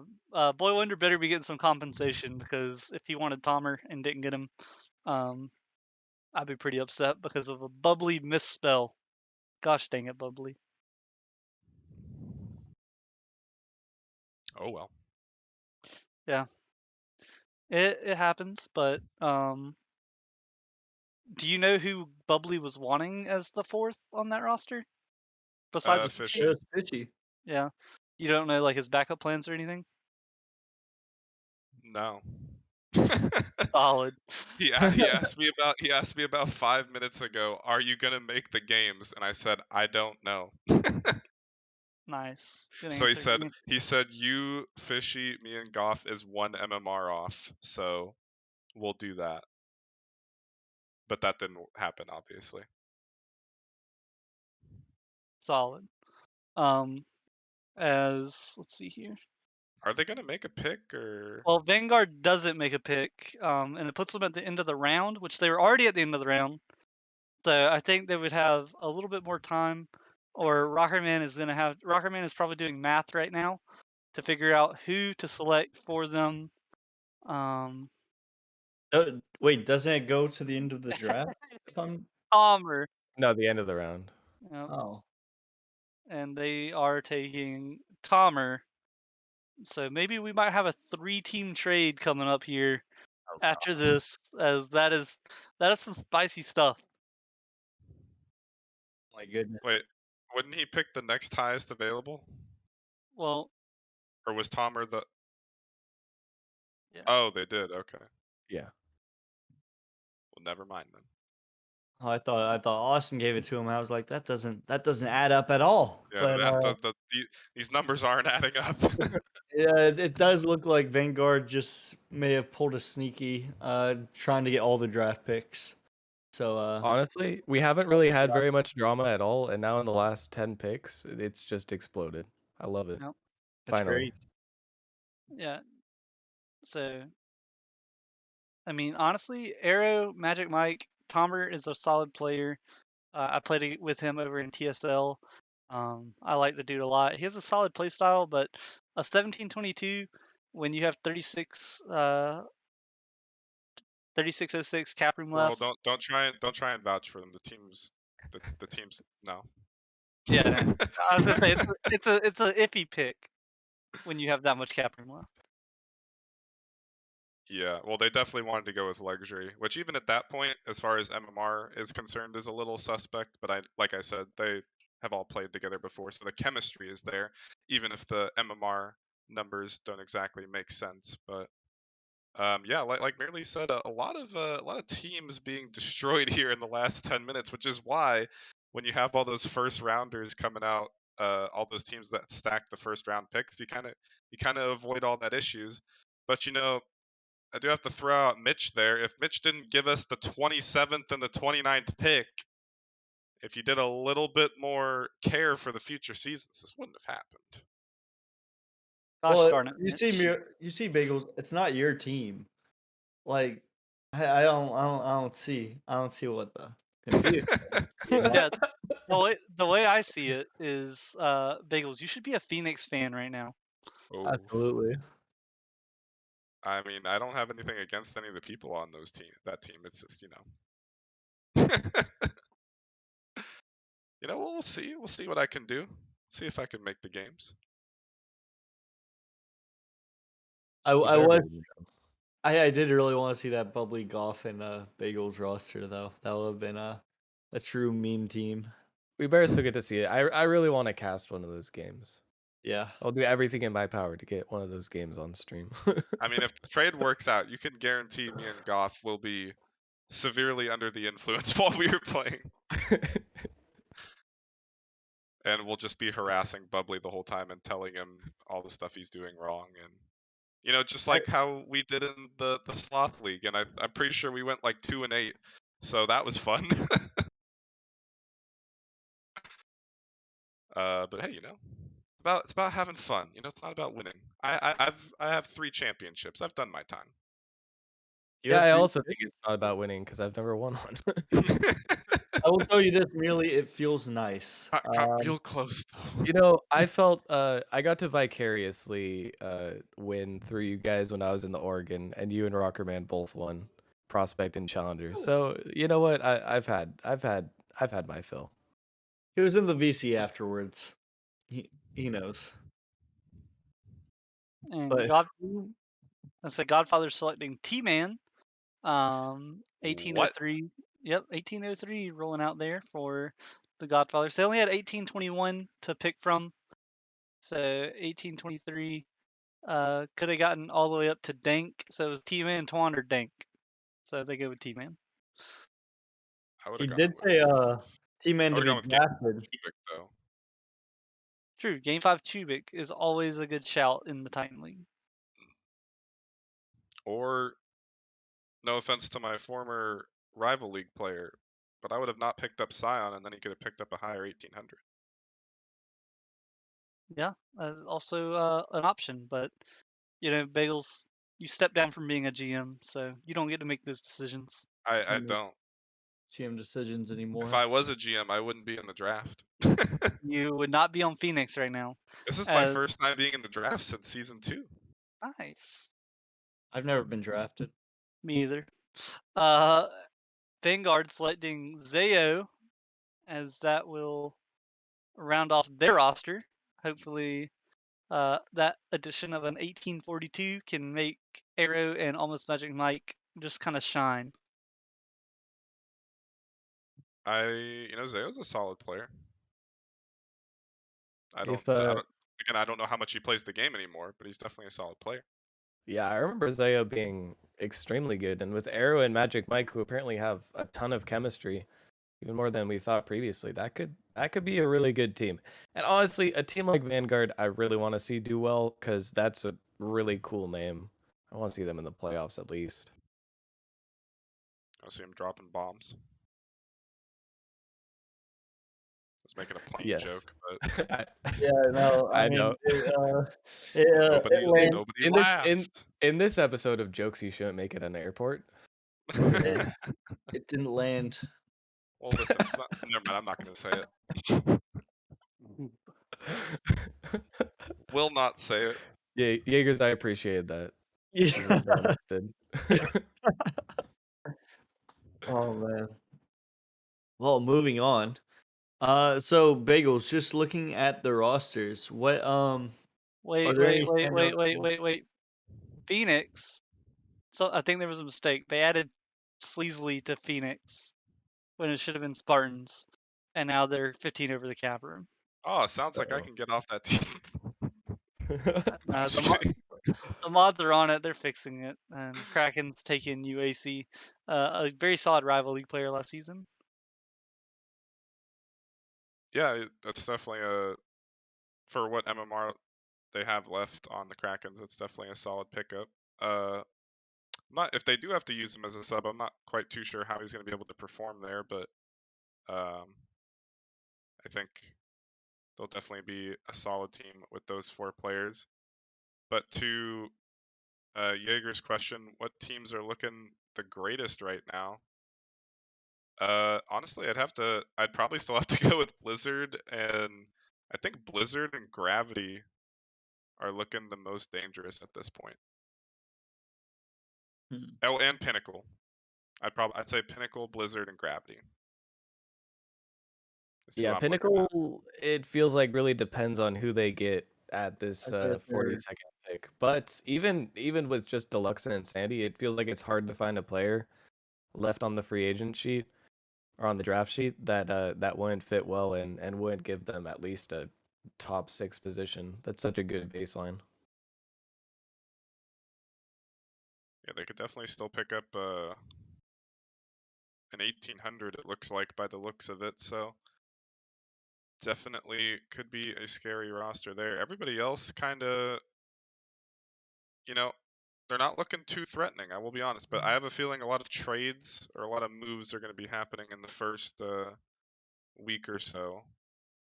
Boy Wonder better be getting some compensation because if he wanted Tomer and didn't get him, I'd be pretty upset because of a Bubbly misspell. Gosh dang it, Bubbly. Oh well. Yeah, it happens. But do you know who Bubbly was wanting as the fourth on that roster besides Fishy. Fishy? It was fishy. Yeah, you don't know like his backup plans or anything. No. Solid. He asked me about 5 minutes ago, "Are you gonna make the games?" And I said, "I don't know." Nice. Good So answer. Good answer. he said you, Fishy, me, and Goff is one MMR off, so we'll do that. But that didn't happen, obviously. Solid. As let's see here. Are they gonna make a pick or? Well, Vanguard doesn't make a pick, and it puts them at the end of the round, which they were already at the end of the round. So I think they would have a little bit more time. Or Rockerman is probably doing math right now to figure out who to select for them. Wait, doesn't it go to the end of the draft? If I'm Palmer. No, the end of the round. Yep. oh, And they are taking Tomer. So maybe we might have a 3-team trade coming up here Oh, after God. this, as that is some spicy stuff. my goodness. Wait, wouldn't he pick the next highest available? Well, Or was Tomer the? yeah. Oh, they did. Okay. Yeah. Well, never mind then. Oh, I thought Austin gave it to him. I was like, that doesn't add up at all. Yeah, But these numbers aren't adding up. yeah, it does look like Vanguard just may have pulled a sneaky, trying to get all the draft picks. So Honestly, we haven't really had very much drama at all, and now in the last 10 picks, it's just exploded. I love it. Yep. that's Finally. great. Yeah. So, I mean, honestly, Arrow, Magic Mike, Tomer is a solid player. I played with him over in TSL. I like the dude a lot. He has a solid play style, but a 1722 when you have 3606 cap room Well, left. don't try and vouch for them. The teams no. Yeah, no. I was gonna say it's a iffy pick when you have that much cap room left. Yeah, well, they definitely wanted to go with luxury, which even at that point, as far as MMR is concerned, is a little suspect. But like I said, they have all played together before, so the chemistry is there, even if the MMR numbers don't exactly make sense. But yeah, like Merely said, a lot of teams being destroyed here in the last 10 minutes, which is why when you have all those first rounders coming out, all those teams that stack the first round picks, you kind of avoid all that issues. But I do have to throw out Mitch there. If Mitch didn't give us the 27th and the 29th pick, if you did a little bit more care for the future seasons, this wouldn't have happened. Gosh Well, darn it, Mitch. you see, Bagels. It's not your team. Like, I don't see what the confusion. You know? Yeah, the way I see it is, Bagels, you should be a Phoenix fan right now. Oh, Absolutely. I mean, I don't have anything against any of the people on that team. It's just, we'll see. We'll see what I can do. See if I can make the games. You I better be was able to. I did really want to see that bubbly golf and Bagels roster though. That would have been a true meme team. We better still get to see it. I really want to cast one of those games. Yeah. I'll do everything in my power to get one of those games on stream. I mean, if the trade works out, you can guarantee me and Goff will be severely under the influence while we are playing. And we'll just be harassing Bubbly the whole time and telling him all the stuff he's doing wrong. And Just I like how we did in the Sloth League, and I'm pretty sure we went like 2-8, so that was fun. But hey, it's about having fun. It's not about winning. I have 3 championships. I've done my time. you Yeah, have I 3 also think it's not about winning because I've never won one. I will tell you this, merely, it feels nice. Got real close though. I felt I got to vicariously win through you guys when I was in the Oregon, and you and Rockerman both won Prospect and Challenger. So you know what? I've had my fill. He was in the VC afterwards. He knows. And But Godfather selecting T-Man, 1803. What? Yep, 1803 rolling out there for the Godfathers. They only had 1821 to pick from, so 1823 could have gotten all the way up to Dank. So it was T-Man, Twan, or Dank. So they go with T-Man. I would he have did gone say with T-Man I to would have be gone with Game drafted. Cubic though. True, Game 5 Chubik is always a good shout in the Titan League. Or no offense to my former rival league player, but I would have not picked up Scion, and then he could have picked up a higher 1800. Yeah, that's also an option. But, Bagels, you step down from being a GM, so you don't get to make those decisions. I don't. GM decisions If anymore. I was a GM, I wouldn't be in the draft. You would not be on Phoenix right now. This is my As first time being in the draft since season 2. nice. I've never been drafted. Me either. Uh, Vanguard selecting Zayo, as that will round off their roster. Hopefully, that addition of an 1842 can make Arrow and Almost Magic Mike just kind of shine. Zayo's a solid player. I don't, If I don't, again, I don't know how much he plays the game anymore, but he's definitely a solid player. Yeah, I remember Zayo being extremely good, and with Arrow and Magic Mike, who apparently have a ton of chemistry, even more than we thought previously, that could be a really good team. And honestly, a team like Vanguard, I really want to see do well because that's a really cool name. I want to see them in the playoffs at least. I see him dropping bombs. I was making a plane Yes. joke, but Yeah, no, I I mean, know. it landed. nobody in this in laughed. in this episode of Jokes You Shouldn't Make It an Airport. It didn't land. Well, listen, it's not. Never mind. I'm not going to say it. Will not say it. Yeah, Jaegers, I appreciated that. This is Yeah. what no one else did. Oh man. Well, moving on. So Bagels, just looking at the rosters, what are Wait, there wait, any wait, standout wait, wait, people? wait, wait. Phoenix. So I think there was a mistake. They added Sleasley to Phoenix when it should have been Spartans, and now they're 15 over the cap room. Oh, sounds like I Uh-oh. can get off that team. Uh, Just the, mo- kidding. the mods are on it. They're fixing it. And Kraken's taking UAC, a very solid rival league player last season. Yeah, that's definitely for what MMR they have left on the Krakens. It's definitely a solid pickup. Not if they do have to use him as a sub, I'm not quite too sure how he's going to be able to perform there, but I think they'll definitely be a solid team with those 4 players. But to Jaeger's question, what teams are looking the greatest right now? Honestly, I'd probably still have to go with Blizzard, and I think Blizzard and Gravity are looking the most dangerous at this point. Hmm. Oh, and Pinnacle. I'd say Pinnacle, Blizzard, and Gravity is who Yeah, I'm looking at. Pinnacle, it feels like really depends on who they get at this As if they're 42nd pick. But even with just Deluxe and Sandy, it feels like it's hard to find a player left on the free agent sheet or on the draft sheet that wouldn't fit well and wouldn't give them at least a top 6 position. That's such a good baseline. Yeah, they could definitely still pick up an 1800. It looks like by the looks of it. So definitely could be a scary roster there. Everybody else kind of you know, they're not looking too threatening, I will be honest. But I have a feeling a lot of trades or a lot of moves are going to be happening in the first week or so.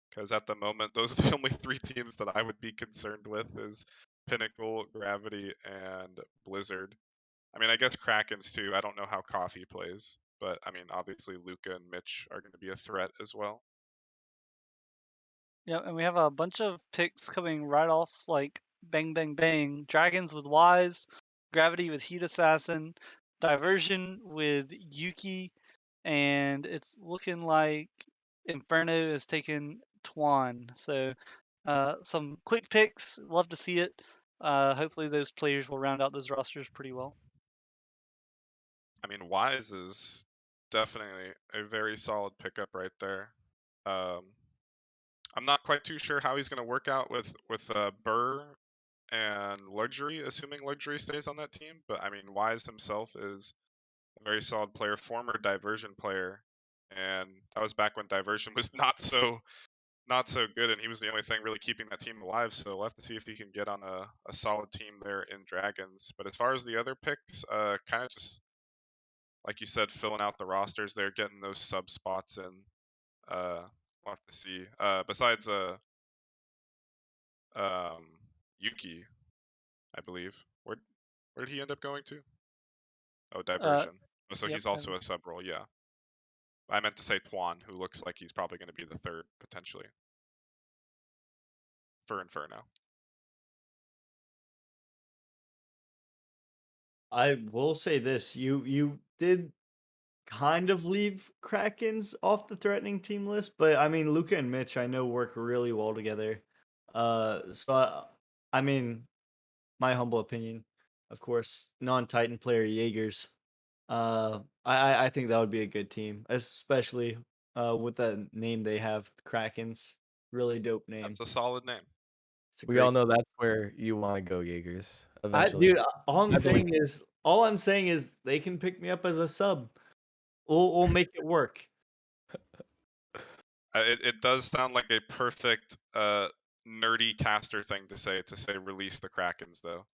Because at the moment, those are the only three teams that I would be concerned with is Pinnacle, Gravity, and Blizzard. I mean, I guess Krakens too. I don't know how Coffee plays, but I mean, obviously Luca and Mitch are going to be a threat as well. Yeah, and we have a bunch of picks coming right off, like bang, bang, bang. Dragons with Wise, Gravity with Heat Assassin, Diversion with Yuki, and it's looking like Inferno is taking Tuan. So some quick picks. Love to see it. Hopefully those players will round out those rosters pretty well. I mean, Wise is definitely a very solid pickup right there. I'm not quite too sure how he's going to work out with Burr and Luxury, assuming Luxury stays on that team. But I mean, Wise himself is a very solid player, former Diversion player, and that was back when Diversion was not so good, and he was the only thing really keeping that team alive. So we'll have to see if he can get on a solid team there in Dragons. But as far as the other picks, kind of just like you said, filling out the rosters. They're getting those sub spots in. We'll have to see. Besides um, Yuki, I believe. Where did he end up going to? Oh, Diversion. Oh, so Yep. he's also a sub role, yeah. I meant to say Tuan, who looks like he's probably going to be the third potentially for Inferno. I will say this: you did kind of leave Krakens off the threatening team list, but I mean Luca and Mitch I know work really well together. I mean, my humble opinion, of course, non-Titan player Jaegers. I think that would be a good team, especially with the name they have, Krakens. Really dope name. That's a solid name. It's a We all great. know that's where you want to go, Jaegers, I eventually. dude, I believe. all I'm saying is they can pick me up as a sub. We'll make it work. It does sound like a perfect nerdy caster thing to say release the Krakens though.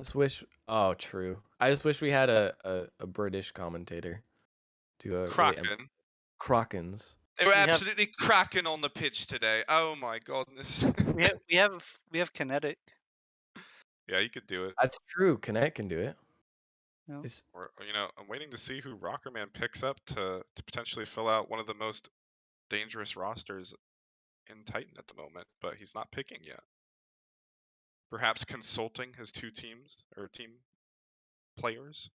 Just wish. Oh, true. I just wish we had a British commentator to really Kraken. Krakens. They were We have absolutely cracking on the pitch today. Oh my goodness. we have Kinetic. Yeah, you could do it. That's true. Kinetic can do it. No. It's, Or I'm waiting to see who Rockerman picks up to potentially fill out one of the most dangerous rosters in Titan at the moment, but he's not picking yet. Perhaps consulting his two teams or team players.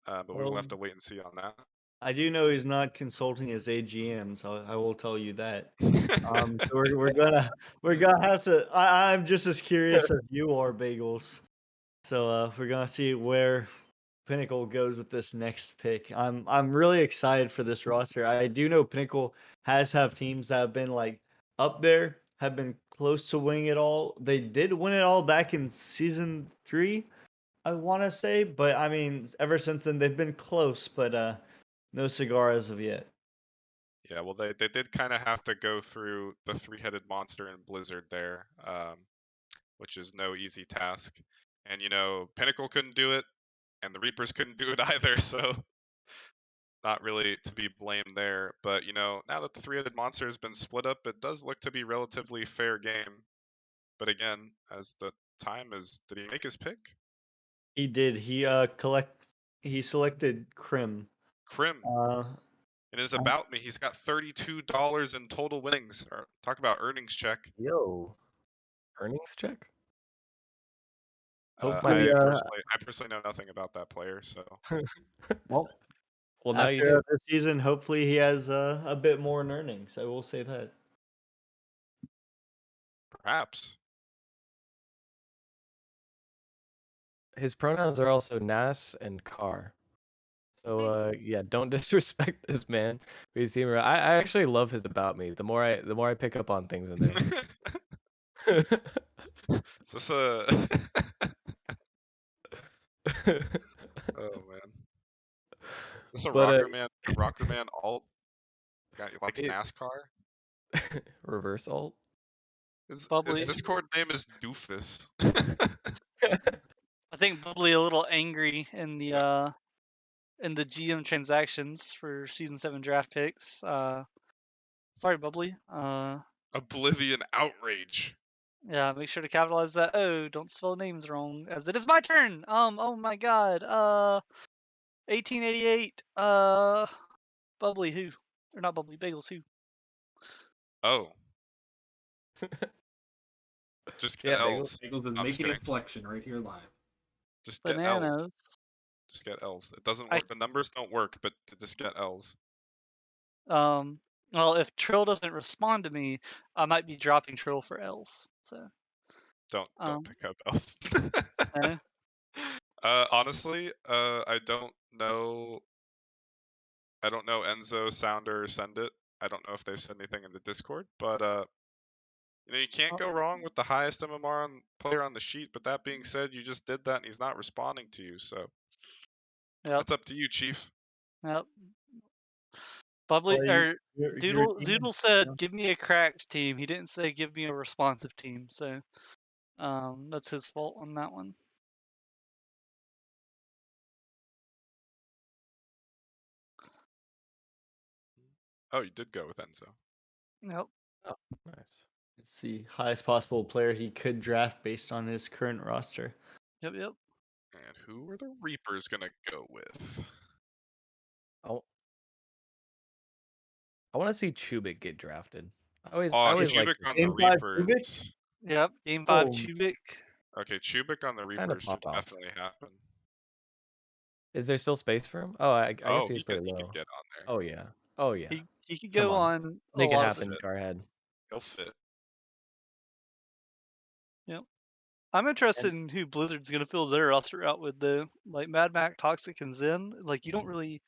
But we will have to wait and see on that. I do know he's not consulting his AGM, so I will tell you that. So we're gonna have to. I'm just as curious as you are, Bagels. So we're gonna see where Pinnacle goes with this next pick. I'm really excited for this roster. I do know Pinnacle has have teams that have been like up there, have been close to winning it all. They did win it all back in season 3, I want to say, but I mean, ever since then they've been close, but no cigar as of yet. Yeah, well, they did kind of have to go through the three-headed monster in Blizzard there, which is no easy task. And Pinnacle couldn't do it, and the Reapers couldn't do it either, so not really to be blamed there. But now that the three-headed monster has been split up, it does look to be relatively fair game. But again, as the time is, did he make his pick? He did. He selected Crim. Crim. Uh, It is about me. He's got $32 in total winnings. Talk about earnings check. yo, earnings check. hopefully, I personally know nothing about that player, so well, Well, now you after do. this season, hopefully he has a bit more in earnings. I will say that. perhaps. His pronouns are also Nas and Car. So yeah, don't disrespect this man. We see him. I actually love his about me. The more I pick up on things in there. Is this a? Oh man, this is a But Rockerman alt guy who likes it, NASCAR. reverse alt. His Bubbly. Discord name is Doofus. I think Bubbly a little angry in the GM transactions for season 7 draft picks. Sorry, Bubbly. Oblivion outrage. Yeah, make sure to capitalize that. Oh, don't spell names wrong, as it is my turn. Oh my God. 1888. Bubbly who? Or not Bubbly, Bagels who? Oh. Just get Yeah, Bagel. L's. Eagles is I'm just making kidding. its selection right here live. Just get L's. Bananas. Just get L's. It doesn't I work. The numbers don't work, but just get L's. Well, if Trill doesn't respond to me, I might be dropping Trill for L's. So Don't pick up L's. eh. Honestly, I don't know. I don't know Enzo, Sounder, or Send It. I don't know if they've said anything in the Discord, but you can't go wrong with the highest MMR player on the sheet. But that being said, you just did that, and he's not responding to you. So Yep. that's up to you, Chief. Yep. Bubbly Well, or your team Doodle said, "Give me a cracked team." He didn't say, "Give me a responsive team." So, that's his fault on that one. Oh, you did go with Enzo. Yep. Oh, nice. It's the highest possible player he could draft based on his current roster. Yep. Yep. And who are the Reapers gonna go with? Oh, I want to see Chubik get drafted. I Oh, always like Chubik this. on the Game 5 Chubik? Reapers. Yep. Game 5 Oh, Chubik. Okay, Chubik on the Kind of Reapers should popped off. definitely happen. Is there still space for him? Oh, I guess Oh, he's he could pretty he could low. get on there. Oh yeah. Oh yeah. He could Come go on. on a Make it lot of happen, fit. Carhead. He'll fit. Yep. I'm interested in who Blizzard's gonna fill their roster out with though. Like Mad Mac, Toxic, and Zen. Like you don't really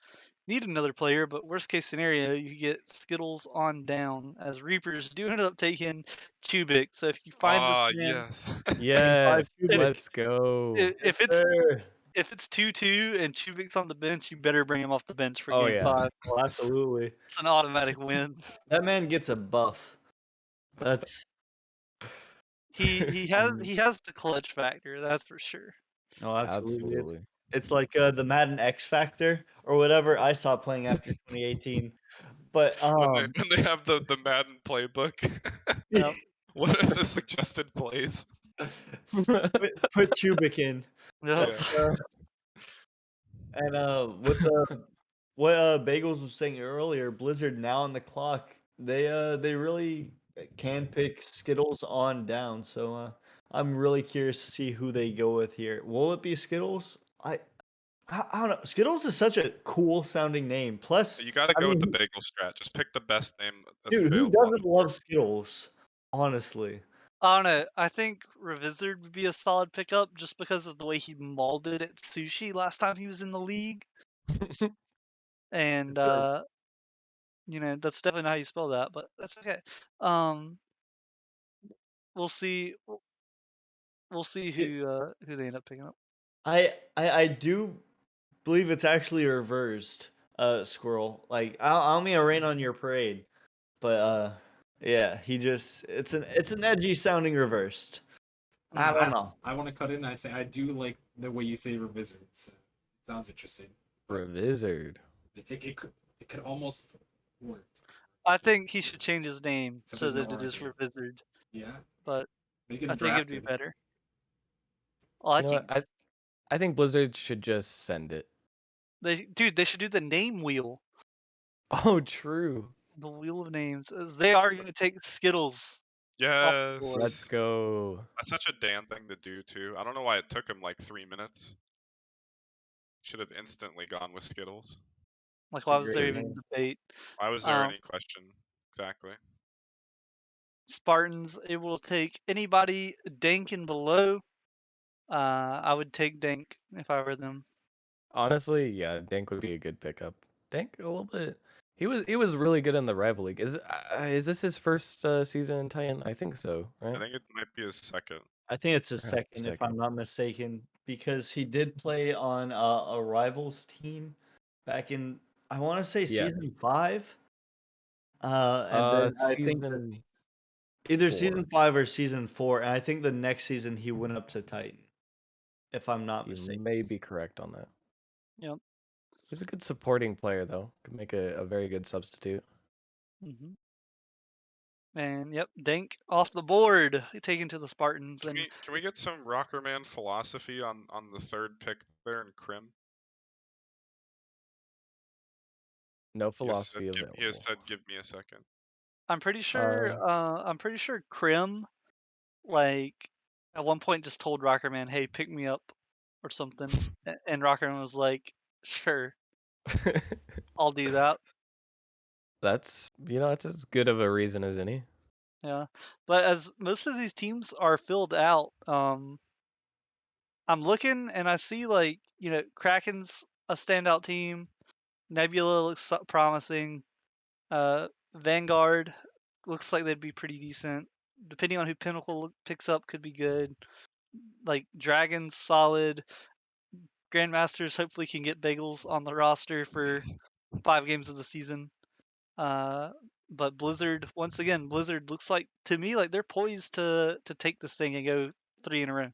need another player, but worst case scenario, you get Skittles on down as Reapers do end up taking Chubik. So if you find this Ah, man, yes. Game 5 Yes, Chubik. let's go. if Yes, it's sir. if it's 2-2 and Chubik's on the bench, you better bring him off the bench for Oh game yeah. 5. Oh, absolutely. It's an automatic win. That man gets a buff. That's He has the clutch factor, that's for sure. no, absolutely. Absolutely. It's like the Madden X Factor or whatever. I stopped playing after 2018. But when they have the Madden playbook. Yep. What are the suggested plays? put Chubik in. Yep. Yeah. And with what Bagels was saying earlier, Blizzard now on the clock. They really can pick Skittles on down. So I'm really curious to see who they go with here. Will it be Skittles? I don't know. Skittles is such a cool sounding name. Plus, You got to I go with mean, the bagel strat. Just pick the best name that's dude, who available on the doesn't board. love Skittles? Honestly, I don't know. I think Revizard would be a solid pickup just because of the way he mauled it at Sushi last time he was in the league. And that's definitely not how you spell that, but that's okay. We'll see. We'll see who they end up picking up. I do believe it's actually reversed. Squirrel. Like I don't mean to rain on your parade, but yeah, it's an edgy sounding reversed. I don't know. I want to cut in and I say I do like the way you say Revizard. So it sounds interesting. Revizard. It could almost work. I think he should change his name Except so there's that no it is R Revizard, Yeah, but make him I think it'd be drafted. better. Oh, I You know think what? I think Blizzard should just send it. they should do the name wheel, Oh, true. the wheel of names. They are going to take Skittles off the board. Let's Yes. go. That's such a Dan thing to do too. I don't know why it took him like 3 minutes. Should have instantly gone with Skittles. Like, It's a why was there great even name. debate? Why was there any question? Exactly. Spartans able to take anybody Dank and below. I would take Dank if I were them. Honestly, yeah, Dank would be a good pickup. Dank a little bit. He was really good in the rival league. Is this his first season in Titan? I think so, I right? think it might be his second. I think it's a Yeah, second, if I'm second. not mistaken, because he did play on a rivals team back in, I want to say Yes. season 5. And then I think that Season either 4. season 5 or season 4, and I think the next season he went up to Titan. if I'm not You mistaken. may be correct on that. Yep. He's a good supporting player, though. Could make a very good substitute. hmm And yep, Dank off the board, taken to the Spartans. Can And we get some Rockerman philosophy on the third pick there in Crim? No He has said, philosophy available. give me a second. I'm pretty sure Krim, like, at one point just told Rockerman, "Hey, pick me up," or something, and Rockerman was like, "Sure, I'll do that." That's that's as good of a reason as any. Yeah, but as most of these teams are filled out, I'm looking and I see, like, Kraken's a standout team. Nebula looks promising. Vanguard looks like they'd be pretty decent. Depending on who Pinnacle picks up, could be good. Like Dragons, solid. Grandmasters hopefully can get Bagels on the roster for 5 games of the season. But Blizzard, once again, Blizzard looks like to me like they're poised to take this thing and go 3 in a row.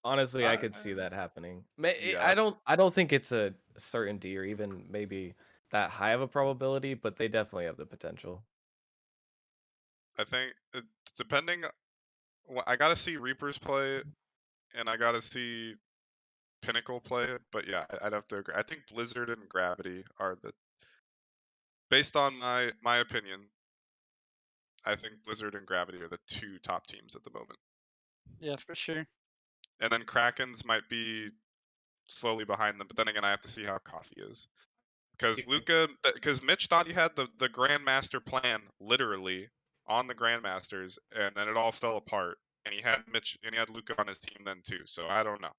Honestly, I Uh, could see that happening. yeah, I don't think it's a certainty or even maybe that high of a probability, but they definitely have the potential. I think depending, I gotta see Reapers play it, and I gotta see Pinnacle play it. But yeah, I'd have to agree. I think Blizzard and Gravity are based on my opinion. I think Blizzard and Gravity are the 2 top teams at the moment, Yeah, for sure. and then Krakens might be slowly behind them. But then again, I have to see how Coffee is. Because Mitch thought he had the Grandmaster plan literally on the Grandmasters, and then it all fell apart. And he had Luca on his team then too. So I don't know.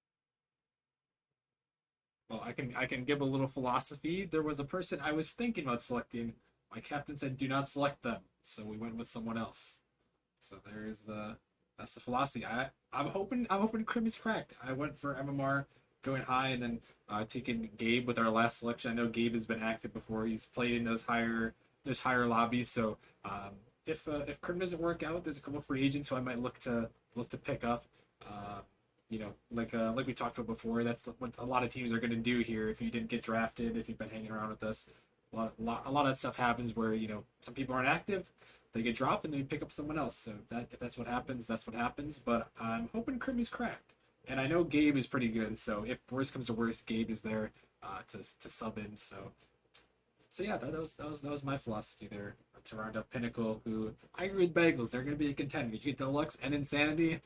Well, I can give a little philosophy. There was a person I was thinking about selecting. My captain said, "Do not select them," so we went with someone else. So that's the philosophy. I'm hoping Crim is cracked. I went for MMR going high, and then taking Gabe with our last selection. I know Gabe has been active before. He's played in those higher lobbies. So if Crim doesn't work out, there's a couple free agents who I might look to pick up. Uh, like we talked about before, that's what a lot of teams are going to do here. If you didn't get drafted, if you've been hanging around with us, a lot of stuff happens where some people aren't active, they get dropped, and they pick up someone else. So if that's what happens, that's what happens. But I'm hoping Crim is cracked, and I know Gabe is pretty good. So if worst comes to worst, Gabe is there to sub in. So yeah, that was my philosophy there to round up Pinnacle. Who I agree with Bagels. They're going to be a contender. You get Deluxe and Insanity.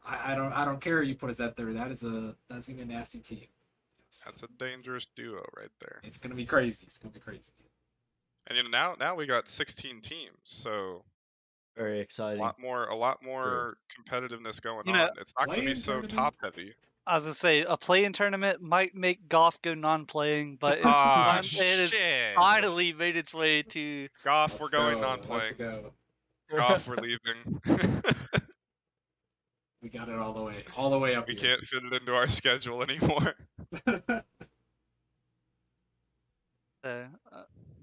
I don't care who you put us at there. That's going to be a nasty team. So That's a dangerous duo right there. it's going to be crazy. It's going to be crazy. And now we got 16 teams, so Very a exciting. lot more competitiveness going You know, on. It's not going to be Play-in so tournament. top heavy. I was gonna say a play-in tournament might make Goff go non-playing, but Ah, it has shit. finally made its way to. Goff, we're going Let's non-playing. go. Goff, we're leaving. We got it all the way up We here. can't fit it into our schedule anymore. Uh,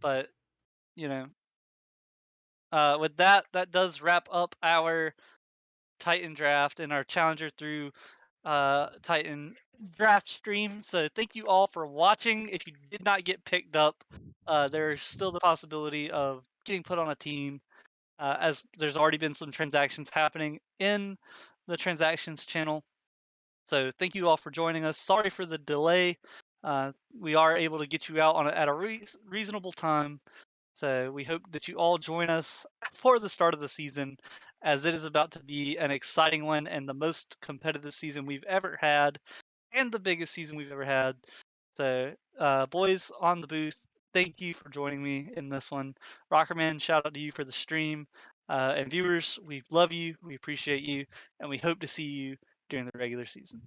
but you know, with that does wrap up our Titan draft and our Challenger through Titan draft stream. So thank you all for watching. If you did not get picked up, there's still the possibility of getting put on a team, as there's already been some transactions happening in the transactions channel. So thank you all for joining us. Sorry for the delay. We are able to get you out at a reasonable time. So we hope that you all join us for the start of the season, as it is about to be an exciting one and the most competitive season we've ever had, and the biggest season we've ever had. So, boys on the booth, thank you for joining me in this one. Rockerman, shout out to you for the stream. And viewers, we love you, we appreciate you, and we hope to see you during the regular season.